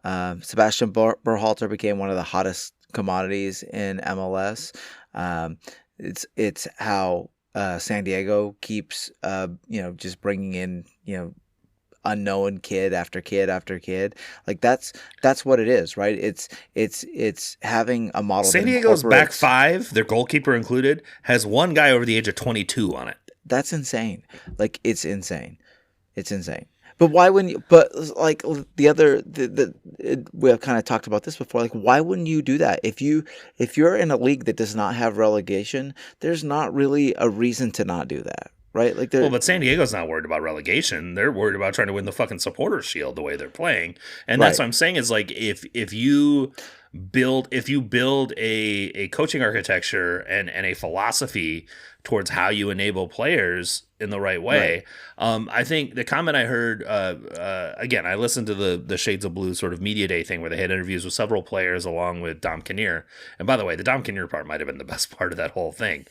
Sebastian Berhalter became one of the hottest commodities in MLS. It's how San Diego keeps just bringing in unknown kid after kid after kid. Like that's what it is, right? It's having a model. San Diego's back five, their goalkeeper included, has one guy over the age of 22 on it. That's insane. Like, it's insane. It's insane. But why wouldn't you? But like we have kind of talked about this before. Like, why wouldn't you do that? If you're in a league that does not have relegation, there's not really a reason to not do that, right? Like, but San Diego's not worried about relegation. They're worried about trying to win the fucking Supporters Shield the way they're playing, and that's what I'm saying is like if you build a coaching architecture and a philosophy towards how you enable players in the right way. Right. I think the comment I heard, again, I listened to the Shades of Blue sort of media day thing where they had interviews with several players along with Dom Kinnear. And by the way, the Dom Kinnear part might have been the best part of that whole thing.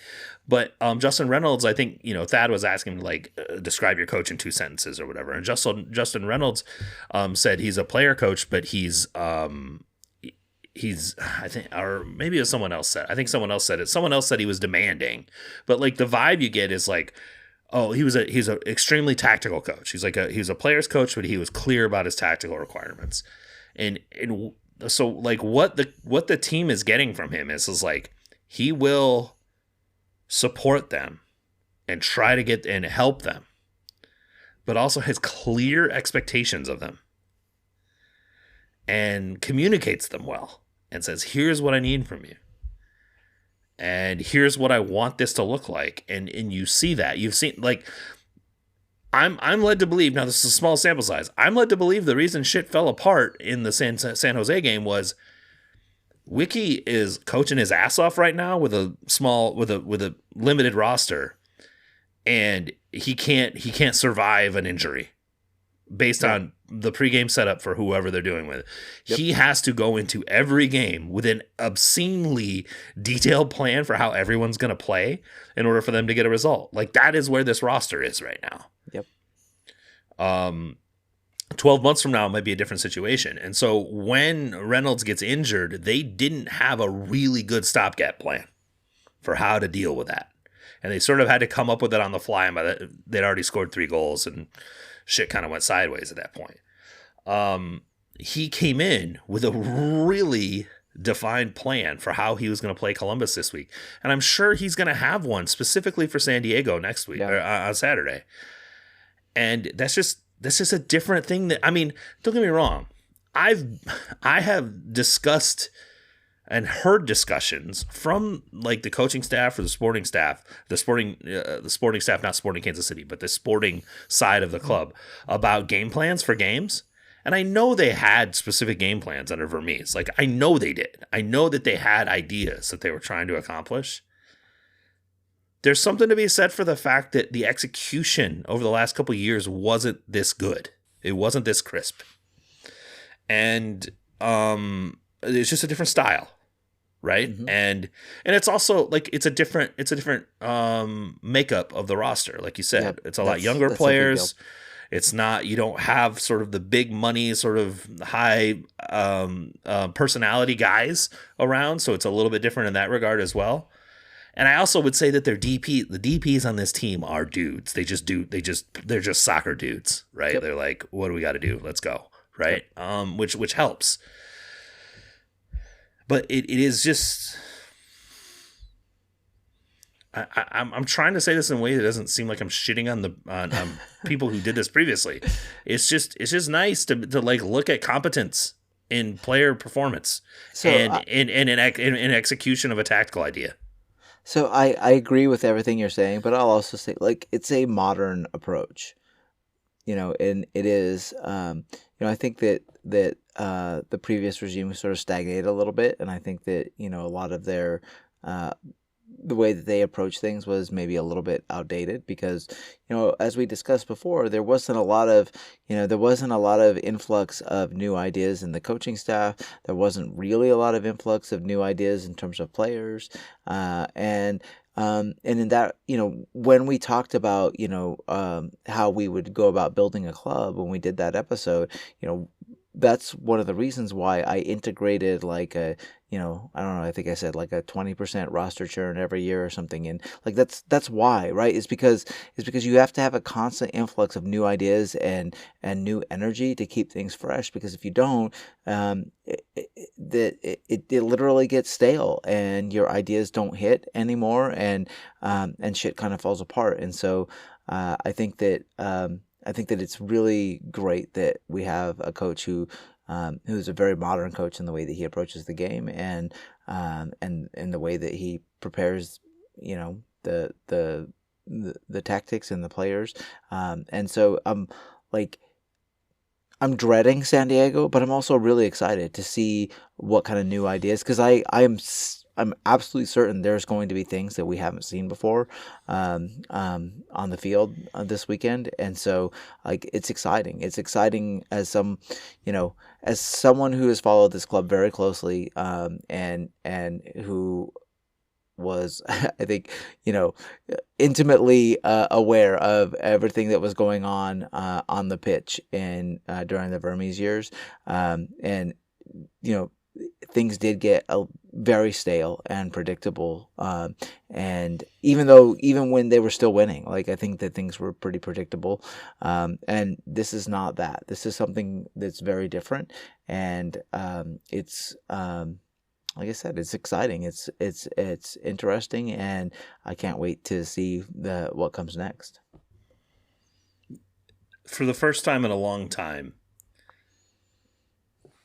But Justin Reynolds, I think, Thad was asking him, like, describe your coach in 2 sentences or whatever. And Justin Reynolds said he's a player coach, but he's I think, or maybe it was someone else said. I think someone else said it. Someone else said he was demanding, but like the vibe you get is like, oh, he's an extremely tactical coach. He's a player's coach, but he was clear about his tactical requirements, and so like what the team is getting from him is like he will support them and try to get and help them, but also has clear expectations of them and communicates them well and says, here's what I need from you. And here's what I want this to look like. And you see that. You've seen, like, I'm led to believe, now this is a small sample size, I'm led to believe the reason shit fell apart in the San Jose game was Wiki is coaching his ass off right now with a limited roster, and he can't survive an injury based on the pregame setup for whoever they're doing with. Yep. He has to go into every game with an obscenely detailed plan for how everyone's going to play in order for them to get a result. Like, that is where this roster is right now. Yep. 12 months from now it might be a different situation. And so when Reynolds gets injured, they didn't have a really good stopgap plan for how to deal with that. And they sort of had to come up with it on the fly. And they'd already scored 3 goals and shit kind of went sideways at that point. He came in with a really defined plan for how he was going to play Columbus this week. And I'm sure he's going to have one specifically for San Diego next week or on Saturday. And that's just a different thing that, I mean, don't get me wrong. I have discussed and heard discussions from like the coaching staff or the sporting staff, the sporting staff, not Sporting Kansas City, but the sporting side of the club about game plans for games. And I know they had specific game plans under Vermees. Like, I know they did. I know that they had ideas that they were trying to accomplish. There's something to be said for the fact that the execution over the last couple of years wasn't this good. It wasn't this crisp. And it's just a different style, right? Mm-hmm. And it's also like it's a different makeup of the roster. Like you said, it's a lot younger players. It's not, you don't have sort of the big money, sort of high personality guys around. So it's a little bit different in that regard as well. And I also would say that the DPs on this team are dudes. They're just soccer dudes, right? Yep. They're like, what do we got to do? Let's go, right? Yep. Which helps. But it is just, I'm trying to say this in a way that doesn't seem like I'm shitting on people who did this previously. It's just nice to like look at competence in player performance and in execution of a tactical idea. So I agree with everything you're saying, but I'll also say, like, it's a modern approach, and it is, I think that the previous regime sort of stagnated a little bit, and I think that, a lot of their, the way that they approach things was maybe a little bit outdated because, as we discussed before, there wasn't a lot of influx of new ideas in the coaching staff. There wasn't really a lot of influx of new ideas in terms of players. And in that, when we talked about, how we would go about building a club when we did that episode, that's one of the reasons why I integrated like a, I don't know, I think I said like a 20% roster churn every year or something. And like, that's why, right? It's because you have to have a constant influx of new ideas and new energy to keep things fresh. Because if you don't, it literally gets stale and your ideas don't hit anymore and shit kind of falls apart. And so, I think that it's really great that we have a coach who's a very modern coach in the way that he approaches the game and in the way that he prepares, the tactics and the players. And so I'm dreading San Diego, but I'm also really excited to see what kind of new ideas, because I'm absolutely certain there's going to be things that we haven't seen before on the field this weekend. And so like, it's exciting. It's exciting as as someone who has followed this club very closely and who was, I think, intimately aware of everything that was going on the pitch during the Vermees years. And, things did get very stale and predictable. And even when they were still winning, like, I think that things were pretty predictable. And this is not that. This is something that's very different. And it's, like I said, it's exciting. It's interesting, and I can't wait to see what comes next. For the first time in a long time,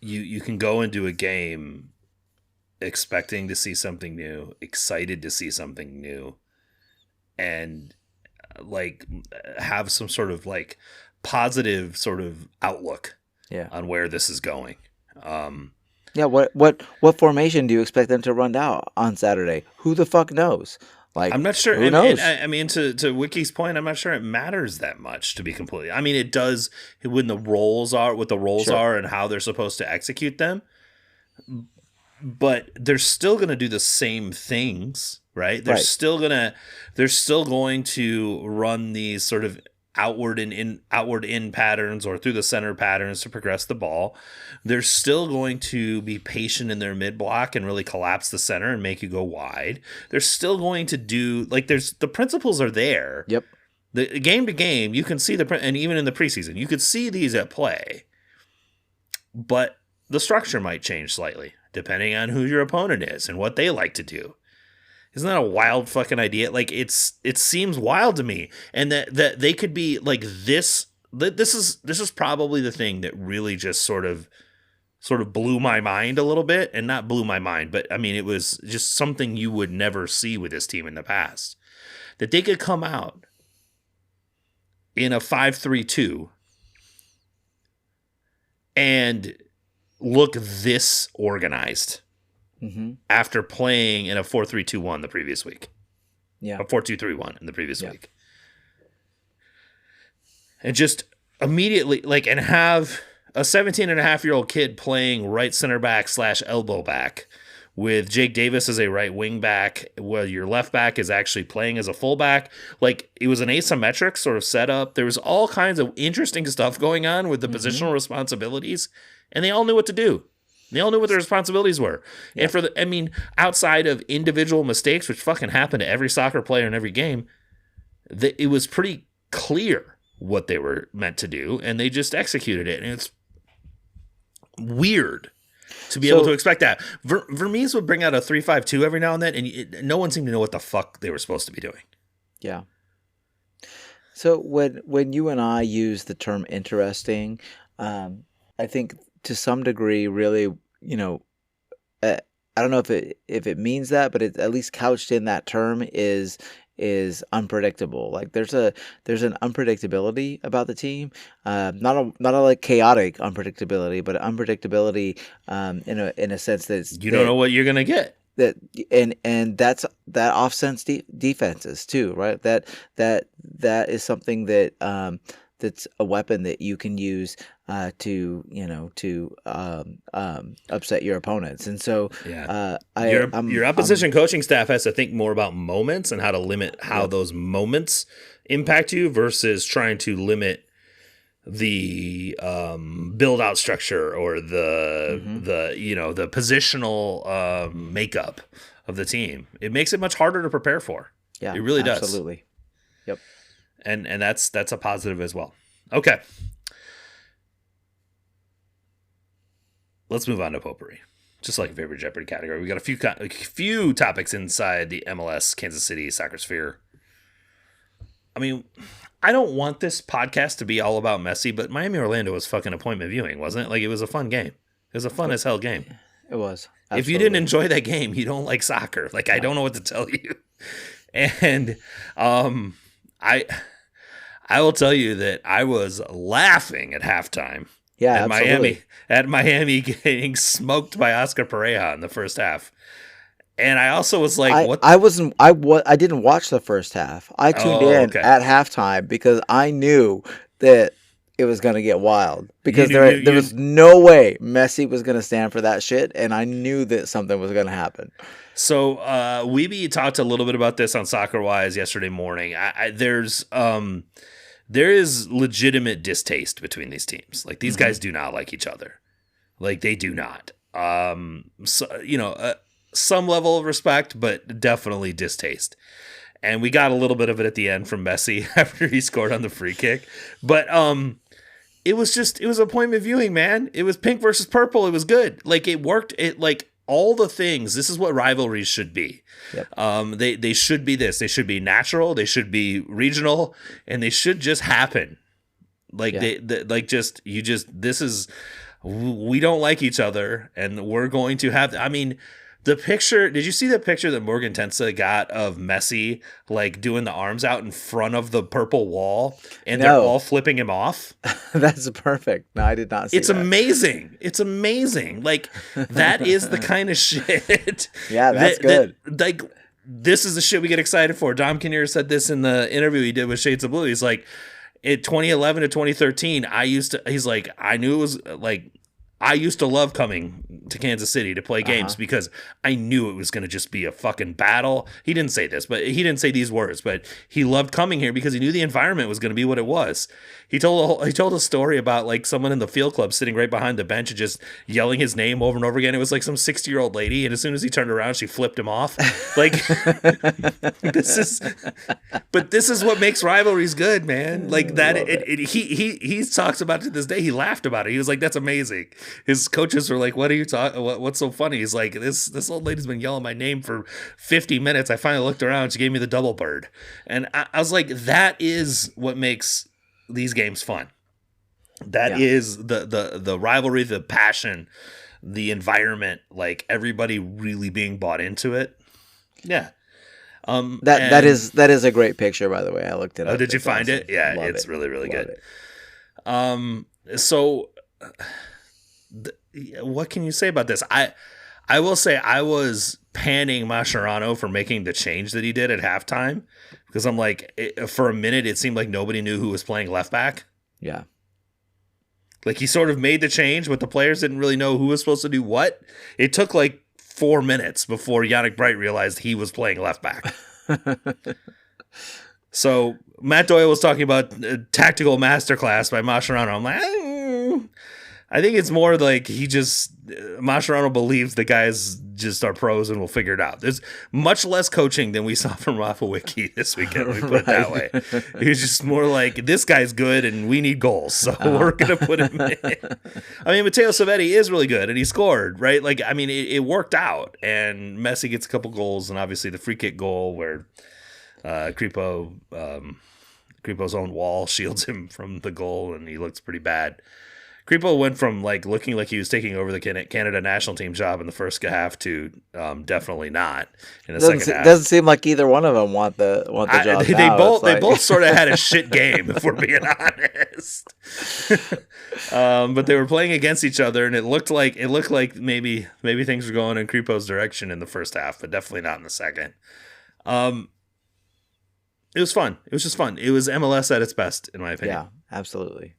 you can go into a game expecting to see something new, excited to see something new, and like have some sort of like positive sort of outlook on where this is going. Yeah, what formation do you expect them to run out on Saturday? Who the fuck knows? Like, I'm not sure. Who knows? I mean, to Wiki's point, I'm not sure it matters that much, to be completely. I mean, it does when the roles are what the roles are and how they're supposed to execute them. But they're still going to do the same things, right? They're still going to run these sort of outward in patterns or through the center patterns to progress the ball. They're still going to be patient in their mid block and really collapse the center and make you go wide. They're still going to do like the principles are there. Yep. The game to game, you can see and even in the preseason, you could see these at play. But the structure might change slightly depending on who your opponent is and what they like to do. Isn't that a wild fucking idea? Like it seems wild to me, and that they could be like this. This is probably the thing that really just sort of blew my mind a little bit, and not blew my mind, but I mean it was just something you would never see with this team in the past. That they could come out in a 5-3-2 and look this organized. After playing in a 4-3-2-1 the previous week. Yeah. A 4-2-3-1 in the previous week. And just immediately, like, and have a 17-and-a-half-year-old kid playing right center back / elbow back with Jake Davis as a right wing back, where your left back is actually playing as a fullback. Like, it was an asymmetric sort of setup. There was all kinds of interesting stuff going on with the positional responsibilities, and they all knew what to do. They all knew what their responsibilities were. Yeah. And outside of individual mistakes, which fucking happen to every soccer player in every game, it was pretty clear what they were meant to do, and they just executed it. And it's weird to be able to expect that. Vermees would bring out a 3-5-2 every now and then, and no one seemed to know what the fuck they were supposed to be doing. Yeah. So when you and I use the term interesting, I think to some degree, really, I don't know if it means that, but it's at least couched in that term is unpredictable. Like there's an unpredictability about the team, not a like chaotic unpredictability, but unpredictability in a sense that you don't know what you're gonna get. That and that offsets defenses too, right? That is something that that's a weapon that you can use to upset your opponents. And so your opposition coaching staff has to think more about moments and how to limit how those moments impact you versus trying to limit the build out structure or the positional makeup of the team. It makes it much harder to prepare for. Yeah, it really does. Absolutely. Yep. And that's a positive as well. Okay. Let's move on to potpourri. Just like a favorite Jeopardy category. We got a few topics inside the MLS Kansas City soccer sphere. I mean, I don't want this podcast to be all about Messi, but Miami Orlando was fucking appointment viewing, wasn't it? Like, it was a fun game. It was a fun as hell game. It was. Absolutely. If you didn't enjoy that game, you don't like soccer. Like, I don't know what to tell you. And I will tell you that I was laughing at halftime. Yeah, at Miami getting smoked by Oscar Pereira in the first half. And I also was like, "What?" I didn't watch the first half. I tuned in at halftime because I knew that it was going to get wild. Because there was no way Messi was going to stand for that shit, and I knew that something was going to happen. So Weeby talked a little bit about this on Soccer Wise yesterday morning. There is legitimate distaste between these teams. Like, these guys do not like each other. Like, they do not. Some level of respect, but definitely distaste. And we got a little bit of it at the end from Messi after he scored on the free kick. But it was appointment viewing, man. It was pink versus purple. It was good. Like, it worked. It, like, all the things. This is what rivalries should be. Yep. They should be this. They should be natural. They should be regional, and they should just happen. Like we don't like each other, and we're going to have. I mean, The picture, did you see the picture that Morgan Tensa got of Messi like doing the arms out in front of the purple wall and they're all flipping him off? That's perfect. No, I did not see It's amazing. It's amazing. Like that is the kind of shit. Yeah, that's good. Like this is the shit we get excited for. Dom Kinnear said this in the interview he did with Shades of Blue. He's like, in 2011 to 2013, he's like, I knew it was like, I used to love coming to Kansas City to play games because I knew it was going to just be a fucking battle. He didn't say this, but he didn't say these words, but he loved coming here because he knew the environment was going to be what it was. He told a story about like someone in the field club sitting right behind the bench and just yelling his name over and over again. It was like some 60-year-old lady, and as soon as he turned around, she flipped him off. Like this is what makes rivalries good, man. Like that. He talks about it to this day. He laughed about it. He was like, "That's amazing." His coaches were like, "What are you talking? What's so funny?" He's like, "This old lady's been yelling my name for 50 minutes. I finally looked around. She gave me the double bird," and I was like, "That is what makes these games fun. That is the rivalry, the passion, the environment. Like everybody really being bought into it." Yeah. That is a great picture, by the way. I looked it up. Oh, did you find awesome. it? Yeah, Love it's it. really, really Love good. It. So what can you say about this? I will say I was panning Mascherano for making the change that he did at halftime because I'm like, for a minute, it seemed like nobody knew who was playing left back. Yeah. Like he sort of made the change, but the players didn't really know who was supposed to do what. It took like 4 minutes before Yannick Bright realized he was playing left back. So Matt Doyle was talking about tactical masterclass by Mascherano. I'm like, I think it's more like Mascherano believes the guys just are pros and will figure it out. There's much less coaching than we saw from Rafa Wicki this weekend. We put it that way. He's just more like, this guy's good and we need goals, so we're going to put him in. I mean, Matteo Savetti is really good and he scored, right? Like, I mean, it worked out and Messi gets a couple goals and obviously the free kick goal where Kripo's own wall shields him from the goal and he looks pretty bad. Kripo went from like looking like he was taking over the Canada national team job in the first half to definitely not in the second half. Doesn't seem like either one of them want the job. They both sort of had a shit game, if we're being honest. But they were playing against each other, and it looked like maybe things were going in Kripo's direction in the first half, but definitely not in the second. It was fun. It was just fun. It was MLS at its best, in my opinion. Yeah, absolutely.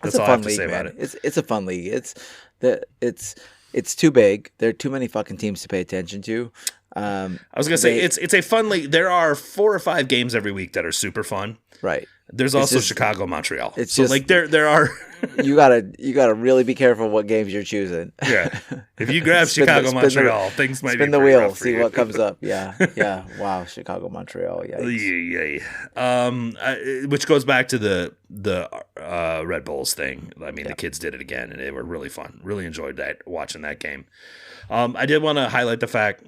That's all I have to say about it. It's a fun league. It's too big. There are too many fucking teams to pay attention to. I was gonna say it's a fun league. There are 4 or 5 games every week that are super fun. Right. There's also Chicago, Montreal. It's so just, like there are. you gotta really be careful what games you're choosing. Yeah. If you grab Chicago, Montreal, things might spin be the wheel, see what comes up. Yeah. Yeah. Wow. Chicago, Montreal. Yeah. Which goes back to the Red Bulls thing. I mean, the kids did it again, and they were really fun. Really enjoyed watching that game. I did want to highlight the fact,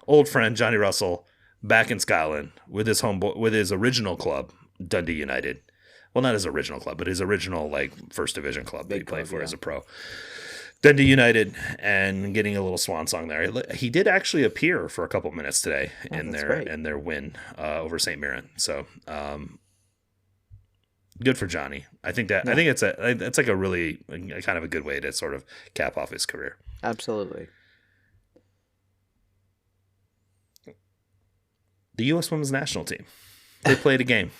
old friend Johnny Russell back in Scotland with his original club, Dundee United. Well, not his original club, but his original like first division club that he played for as a pro. Dundee United, and getting a little swan song there. He did actually appear for a couple minutes today in their win over St. Mirren. So good for Johnny. I think it's like a really kind of a good way to sort of cap off his career. Absolutely. The U.S. women's national team, they played a game.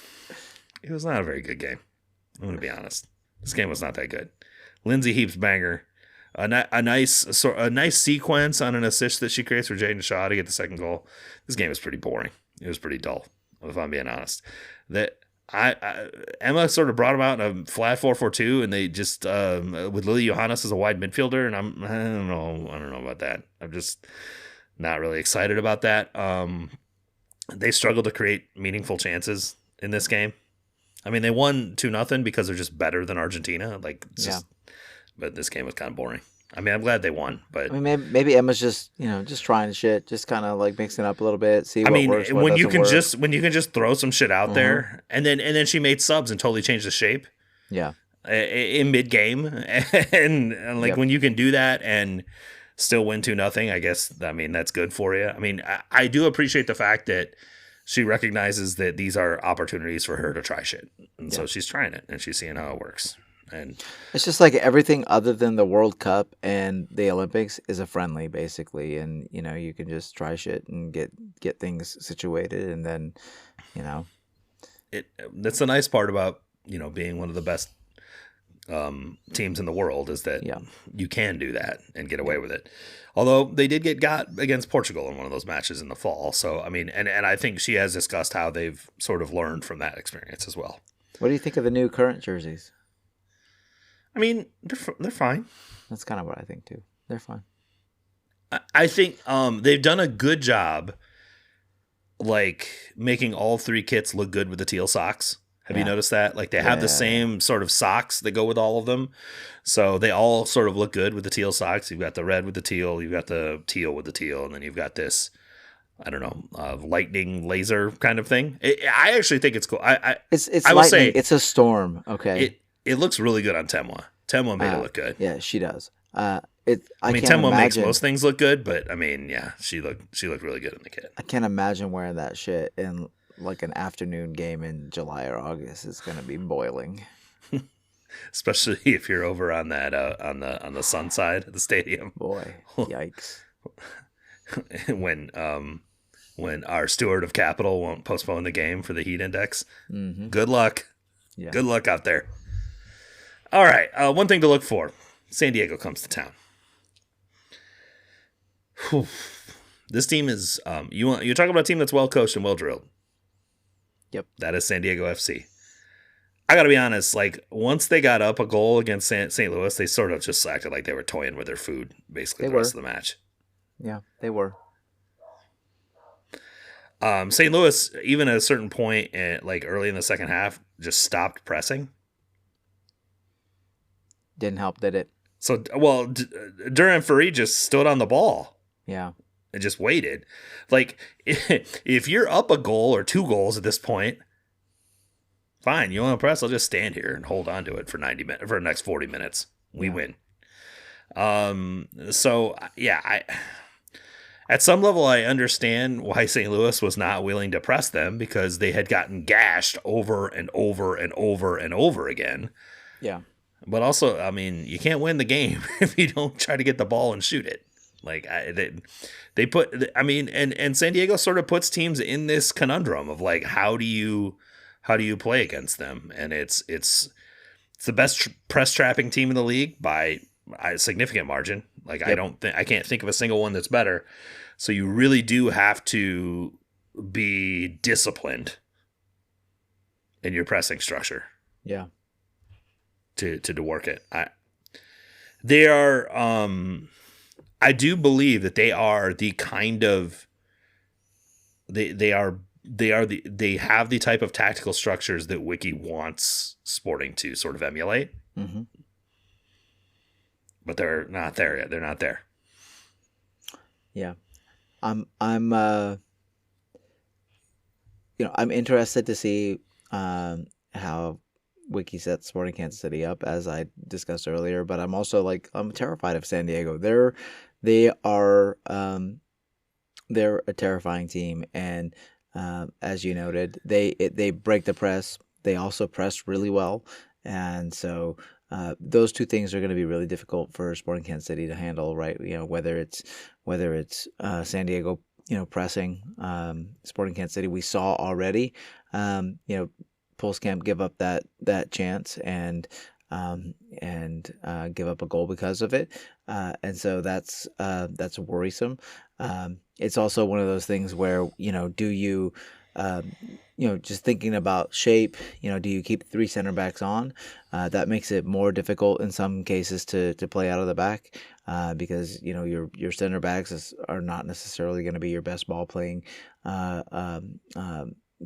It was not a very good game. I'm going to be honest. This game was not that good. Lindsay Heap's banger, a nice sequence on an assist that she creates for Jayden Shaw to get the second goal. This game was pretty boring. It was pretty dull, if I'm being honest. Emma sort of brought him out in a flat 4-4-2, and they just with Lily Johannes as a wide midfielder, and I don't know about that. I'm just not really excited about that. They struggled to create meaningful chances in this game. I mean, they won 2-0 because they're just better than Argentina. But this game was kind of boring. I mean, I'm glad they won, but I mean, maybe Emma's just trying shit, just kind of like mixing up a little bit, see what works. When you can just throw some shit out there, and then she made subs and totally changed the shape. Yeah. In mid game, and when you can do that and still win 2-0. I guess, I mean, that's good for you. I mean, I do appreciate the fact that she recognizes that these are opportunities for her to try shit. And so she's trying it and she's seeing how it works. And It's just like everything other than the World Cup and the Olympics is a friendly, basically, and you can just try shit and get things situated, and then, that's the nice part about, being one of the best teams in the world is that you can do that and get away with it. Although they did got against Portugal in one of those matches in the fall. So, I mean, and I think she has discussed how they've sort of learned from that experience as well. What do you think of the new current jerseys? I mean, they're fine. That's kind of what I think too. They're fine. I think they've done a good job, like making all 3 kits look good with the teal socks. Have you noticed that? Like they have the same sort of socks that go with all of them. So they all sort of look good with the teal socks. You've got the red with the teal, you've got the teal with the teal, and then you've got this, I don't know, lightning laser kind of thing. I actually think it's cool. It's I will lightning. say It's a storm. Okay. It looks really good on Temwa. Temwa made it look good. Yeah, she does. I mean, Temwa makes most things look good, but I mean, yeah, she looked really good in the kit. I can't imagine wearing that shit in like an afternoon game in July or August. It's gonna be boiling. Especially if you're over on that on the sun side of the stadium. Boy, yikes! when our steward of capital won't postpone the game for the heat index, good luck. Yeah. Good luck out there. All right, one thing to look for: San Diego comes to town. Whew. This team is you're talking about a team that's well coached and well drilled. Yep, that is San Diego FC. I got to be honest, like once they got up a goal against St. Louis, they sort of just acted like they were toying with their food basically the rest of the match. Yeah, they were. St. Louis, even at a certain point, like early in the second half, just stopped pressing. Didn't help, did it? So, well, Duran Ferry just stood on the ball. Yeah. And just waited. Like, if you're up a goal or 2 goals at this point, fine, you want to press? I'll just stand here and hold on to it for 90 minutes, for the next 40 minutes. We win. So, yeah, at some level, I understand why St. Louis was not willing to press them because they had gotten gashed over and over and over and over again. Yeah. But also, I mean, you can't win the game if you don't try to get the ball and shoot it. Like they put, I mean, and San Diego sort of puts teams in this conundrum of like, how do you play against them? And it's the best press trapping team in the league by a significant margin. Like I can't think of a single one that's better. So you really do have to be disciplined in your pressing structure. Yeah. To work it. They are I do believe that they are the kind of they have the type of tactical structures that Wiki wants Sporting to sort of emulate. Mm-hmm. But they're not there yet. They're not there. Yeah. I'm interested to see how Wiki sets Sporting Kansas City up, as I discussed earlier, but I'm also I'm terrified of San Diego. They're a terrifying team, and as you noted, they break the press. They also press really well, and so those two things are going to be really difficult for Sporting Kansas City to handle, right? Whether it's San Diego, pressing Sporting Kansas City. We saw already, Pulskamp give up that chance and give up a goal because of it, and so that's worrisome. It's also one of those things where do you just thinking about shape, do you keep 3 center backs on? That makes it more difficult in some cases to play out of the back because your center backs are not necessarily going to be your best ball playing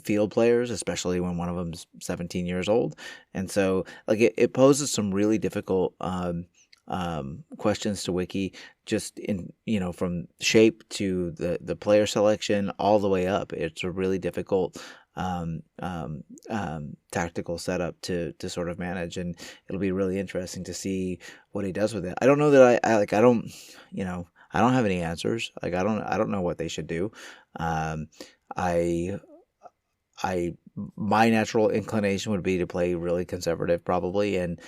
field players, especially when one of them's 17 years old. And so it poses some really difficult questions to Wiki, just in from shape to the player selection all the way up. It's a really difficult tactical setup to sort of manage, and it'll be really interesting to see what he does with it. I don't know that I I don't have any answers. Like I don't know what they should do. Um, I I my natural inclination would be to play really conservative, probably, and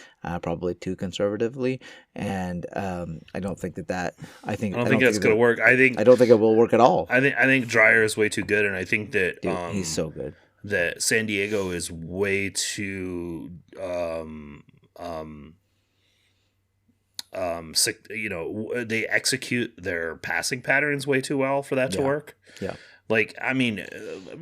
probably too conservatively. And I don't think that. I don't think that's going to work. I don't think it will work at all. I think Dreyer is way too good, and I think that Dude, he's so good. That San Diego is way too they execute their passing patterns way too well for that to work. Yeah. Like, I mean,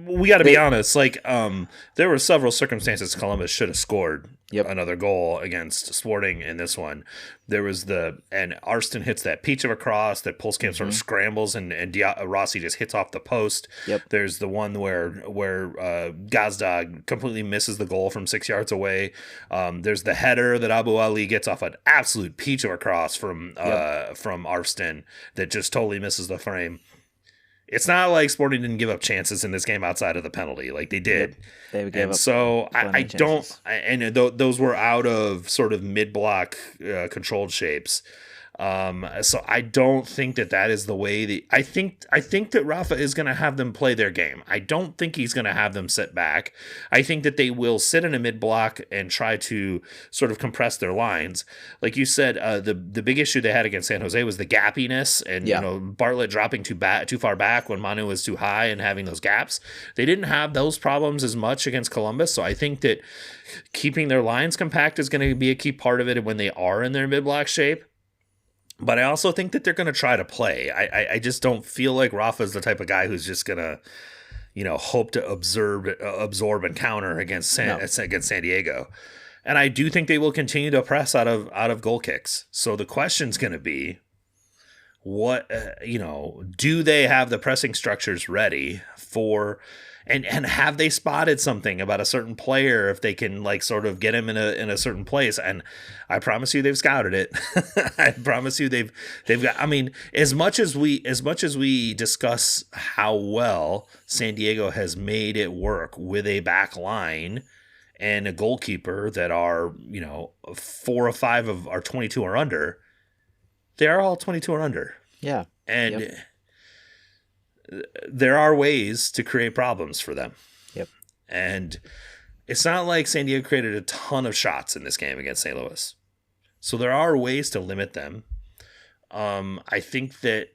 we got to be honest. Like, there were several circumstances Columbus should have scored another goal against Sporting in this one. There was and Arston hits that peach of a cross that Pulskamp sort of scrambles and Rossi just hits off the post. Yep. There's the one where Gazdag completely misses the goal from 6 yards away. There's the header that Abu Ali gets off an absolute peach of a cross from Arston that just totally misses the frame. It's not like Sporting didn't give up chances in this game outside of the penalty. Like, they did. They gave up so I don't – and those were out of sort of mid-block controlled shapes. So I don't think that is the way I think that Rafa is going to have them play their game. I don't think he's going to have them sit back. I think that they will sit in a mid block and try to sort of compress their lines. Like you said, the big issue they had against San Jose was the gappiness and Bartlett dropping too far back when Manu was too high and having those gaps. They didn't have those problems as much against Columbus. So I think that keeping their lines compact is going to be a key part of it when they are in their mid block shape. But I also think that they're going to try to play. I just don't feel like Rafa's the type of guy who's just going to, hope to absorb and counter against San Diego. And I do think they will continue to press out of goal kicks. So the question's going to be, what do they have the pressing structures ready for? And have they spotted something about a certain player if they can like sort of get him in a certain place? And I promise you they've scouted it. I promise you they've got. I mean, as much as we discuss how well San Diego has made it work with a back line and a goalkeeper that are 4 or 5 of our 22 or under, they are all 22 or under. Yeah, and. There are ways to create problems for them. Yep. And it's not like San Diego created a ton of shots in this game against St. Louis. So there are ways to limit them. I think that,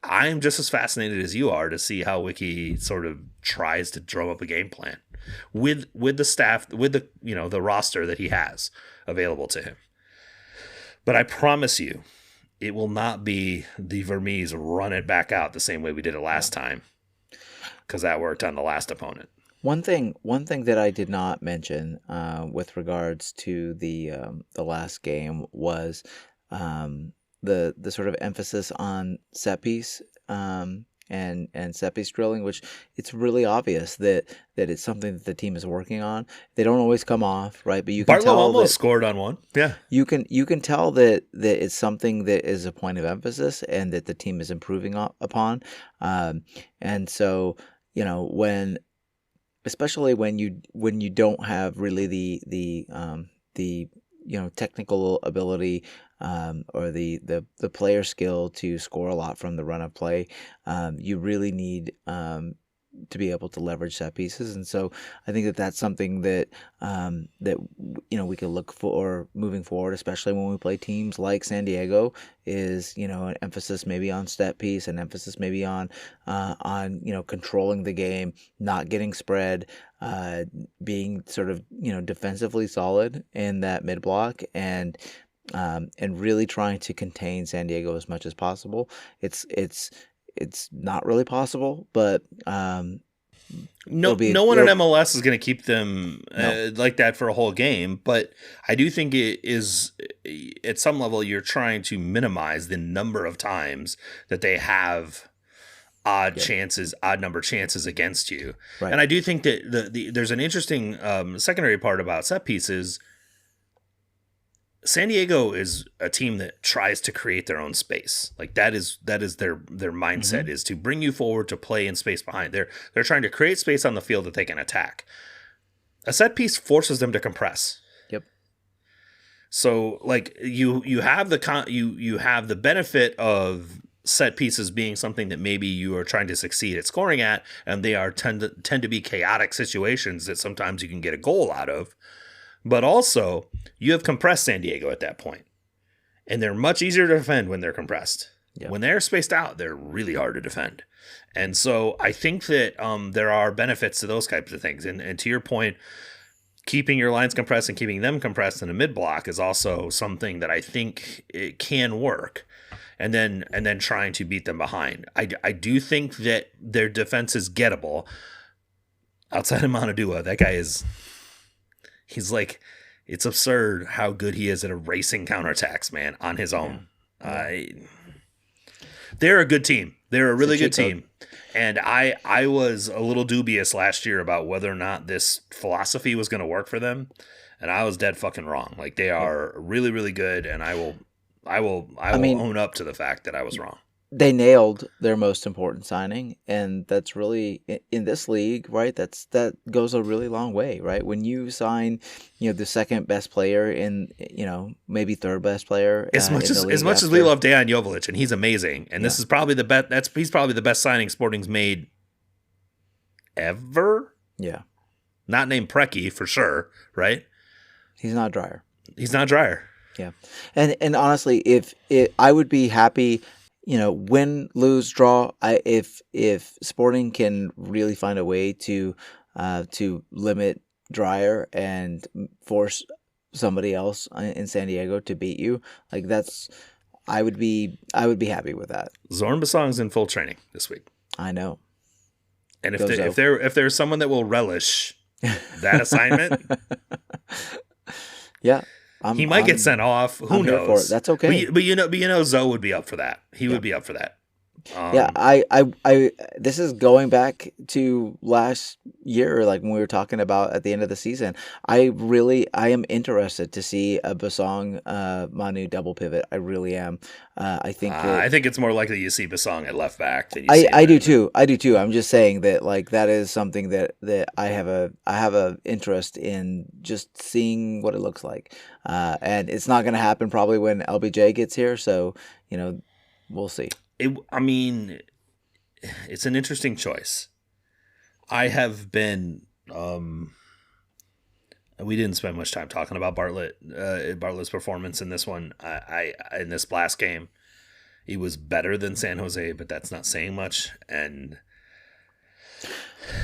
I'm just as fascinated as you are to see how Wiki sort of tries to drum up a game plan with the staff, with the roster that he has available to him. But I promise you, it will not be the Vermes run it back out the same way we did it last time, because that worked on the last opponent. One thing that I did not mention with regards to the last game was the sort of emphasis on set piece and set piece drilling, which it's really obvious that it's something that the team is working on. They don't always come off, right? But you can tell almost scored on one. Yeah, you can tell that it's something that is a point of emphasis and that the team is improving upon. And so especially when you don't have really the technical ability or the player skill to score a lot from the run of play, you really need to be able to leverage set pieces. And so I think that's something that we can look for moving forward, especially when we play teams like San Diego, is an emphasis maybe on set piece, an emphasis maybe on controlling the game, not getting spread, being sort of defensively solid in that mid block, and really trying to contain San Diego as much as possible. It's not really possible, but no one in MLS is going to keep them like that for a whole game. But I do think it is, at some level, you're trying to minimize the number of times that they have odd number chances against you. Right. And I do think that there's an interesting secondary part about set pieces. San Diego is a team that tries to create their own space. Like that is their mindset, is to bring you forward to play in space behind. They're trying to create space on the field that they can attack. A set piece forces them to compress. Yep. So like you have you have the benefit of set pieces being something that maybe you are trying to succeed at scoring at, and they are tend to be chaotic situations that sometimes you can get a goal out of. But also, you have compressed San Diego at that point, and they're much easier to defend when they're compressed. Yeah. When they're spaced out, they're really hard to defend. And so I think that there are benefits to those types of things. And to your point, keeping your lines compressed and keeping them compressed in a mid block is also something that I think it can work. And then trying to beat them behind. I do think that their defense is gettable. Outside of Manu, that guy he's like, it's absurd how good he is at erasing counterattacks, man, on his own. Yeah. They're a good team. They're a really good team. And I was a little dubious last year about whether or not this philosophy was going to work for them. And I was dead fucking wrong. Like, they are really, really good, and I will own up to the fact that I was wrong. They nailed their most important signing, and that's really in this league, right? That goes a really long way, right? When you sign, the second best player in, maybe third best player. As much as we love Dejan Joveljic, and he's amazing, and this is probably the best. He's probably the best signing Sporting's made ever. Yeah, not named Preki for sure, right? He's not Dreyer. Yeah, and honestly, if I would be happy, win, lose, draw. If Sporting can really find a way to limit Dreyer and force somebody else in San Diego to beat you, like I would be happy with that. Zorn Basong's in full training this week. I know. And if there's someone that will relish that assignment, yeah. He might get sent off. Who knows? That's okay. But Zoe would be up for that. He would be up for that. I this is going back to last year, like when we were talking about at the end of the season. I am interested to see a Basong Manu double pivot. I really am. I think it's more likely you see Basong at left back than you I do too. I'm just saying that, like, that is something that I have a interest in, just seeing what it looks like. And it's not going to happen probably when LBJ gets here, so we'll see. It's an interesting choice. I have been. We didn't spend much time talking about Bartlett's performance in this one. In this Blast game, he was better than San Jose, but that's not saying much. And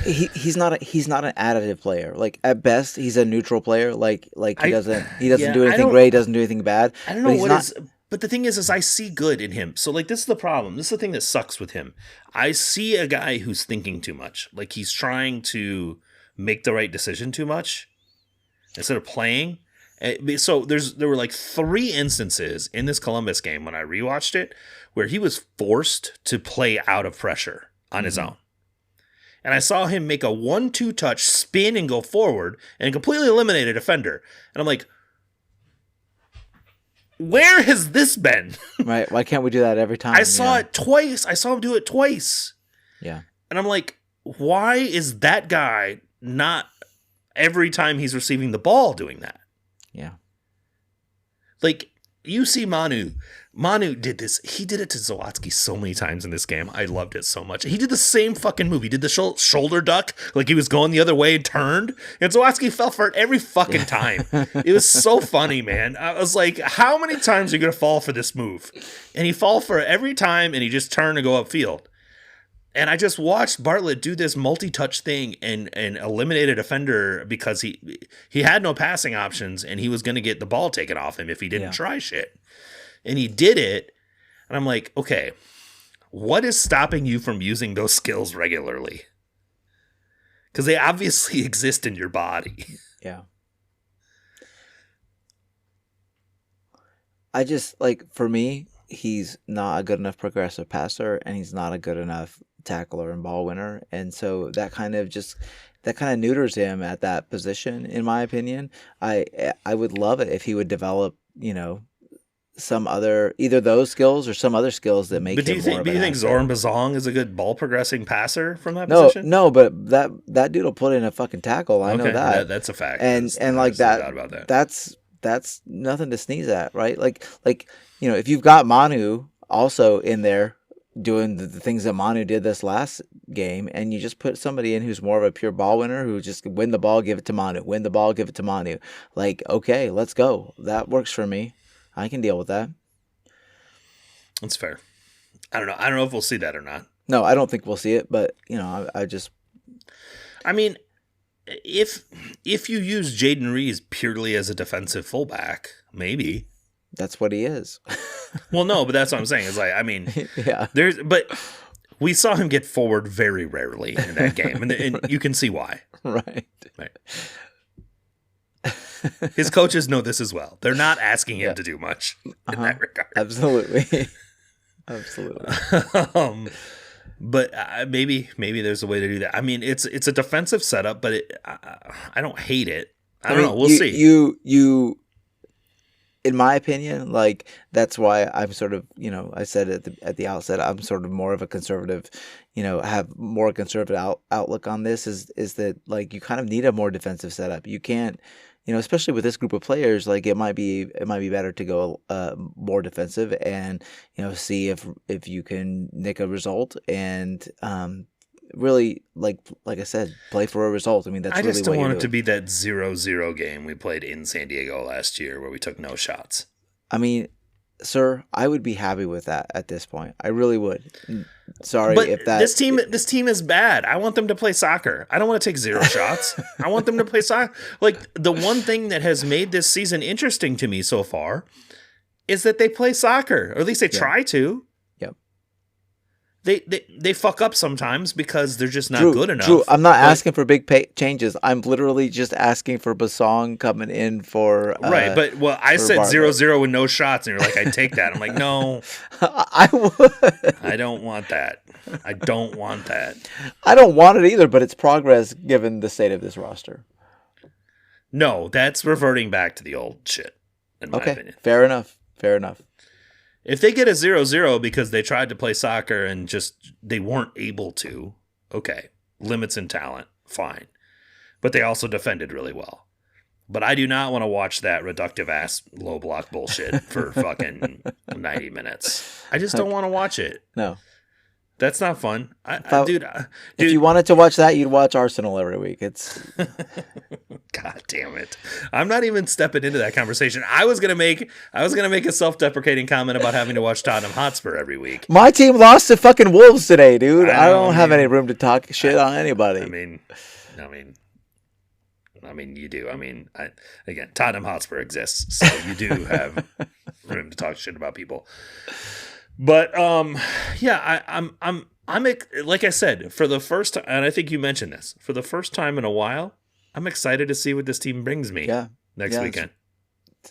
he's not an additive player. Like, at best, he's a neutral player. Like he doesn't do anything great. He doesn't do anything bad. I don't know But the thing is I see good in him. So, like, this is the problem. This is the thing that sucks with him. I see a guy who's thinking too much. Like, he's trying to make the right decision too much instead of playing. So there were like 3 instances in this Columbus game when I rewatched it where he was forced to play out of pressure on his own. And I saw him make a 1-2 touch, spin and go forward, and completely eliminate a defender. And I'm like, where has this been? Right. Why can't we do that every time? I saw it twice. I saw him do it twice. Yeah. And I'm like, why is that guy not every time he's receiving the ball doing that? Yeah. Like, you see Manu. Manu did this. He did it to Zawadzki so many times in this game. I loved it so much. He did the same fucking move. He did the shoulder duck, like he was going the other way and turned. And Zawadzki fell for it every fucking time. It was so funny, man. I was like, how many times are you going to fall for this move? And he fall for it every time, and he just turned to go upfield. And I just watched Bartlett do this multi-touch thing and eliminate a defender because he had no passing options, and he was going to get the ball taken off him if he didn't try shit. And he did it, and I'm like, okay, what is stopping you from using those skills regularly? Because they obviously exist in your body. Yeah. I just, like, for me, he's not a good enough progressive passer, and he's not a good enough tackler and ball winner. And so that kind of neuters him at that position, in my opinion. I would love it if he would develop, some other, either those skills or some other skills that make him more of an asset. Do you think Zorn Bazong is a good ball progressing passer from that position? No, but that dude will put in a fucking tackle. I know that. That's a fact. And like that, that's nothing to sneeze at, right? Like if you've got Manu also in there doing the things that Manu did this last game, and you just put somebody in who's more of a pure ball winner, who just win the ball, give it to Manu, win the ball, give it to Manu. Like, okay, let's go. That works for me. I can deal with that. That's fair. I don't know. I don't know if we'll see that or not. No, I don't think we'll see it, but I mean, if you use Jaden Rees purely as a defensive fullback, maybe. That's what he is. Well, no, but that's what I'm saying. It's like, I mean, yeah. but we saw him get forward very rarely in that game, and you can see why. Right. His coaches know this as well. They're not asking him to do much in that regard. Absolutely. Absolutely. But maybe there's a way to do that. I mean, it's a defensive setup, but I don't hate it. I don't know. We'll see. You, in my opinion, like that's why I'm sort of, I said at the outset, I'm sort of more of a conservative, have more conservative outlook on this. Is that like you kind of need a more defensive setup. You can't. Especially with this group of players, like it might be better to go more defensive and see if you can nick a result and really like I said, play for a result. I mean, that's I really just don't what want you're it to doing. be that 0-0 game we played in San Diego last year where we took no shots. I mean, sir, I would be happy with that at this point. I really would. Sorry, but if that this team is bad. I want them to play soccer. I don't want to take 0 shots. I want them to play soccer. Like the one thing that has made this season interesting to me so far is that they play soccer, or at least they try to. Yep. They fuck up sometimes because they're just not good enough. Drew, I'm not asking for big changes. I'm literally just asking for Basong coming in for right. But I said Bartlett. 0-0 with no shots, and you're like, I'd take that. I'm like, no, I would. I don't want that. I don't want that. I don't want it either, but it's progress given the state of this roster. No, that's reverting back to the old shit, in my opinion. Fair enough. If they get a 0-0 because they tried to play soccer and just they weren't able to, okay, limits in talent, fine. But they also defended really well. But I do not want to watch that reductive ass low block bullshit for fucking 90 minutes. I just don't want to watch it. No. That's not fun. Dude, if you wanted to watch that, you'd watch Arsenal every week. It's God damn it. I'm not even stepping into that conversation. I was gonna make a self-deprecating comment about having to watch Tottenham Hotspur every week. My team lost to fucking Wolves today, dude. I don't have any room to talk shit on anybody. I mean, you do. I mean, again, Tottenham Hotspur exists, so you do have room to talk shit about people. But yeah, I'm like I said, for the first time, and I think you mentioned this, for the first time in a while, I'm excited to see what this team brings me next weekend.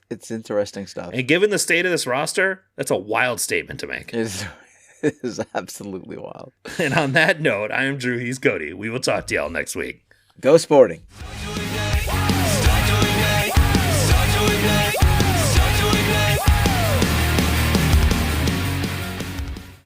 It's interesting stuff. And given the state of this roster, that's a wild statement to make. It is absolutely wild. And on that note, I am Drew. He's Cody. We will talk to y'all next week. Go Sporting.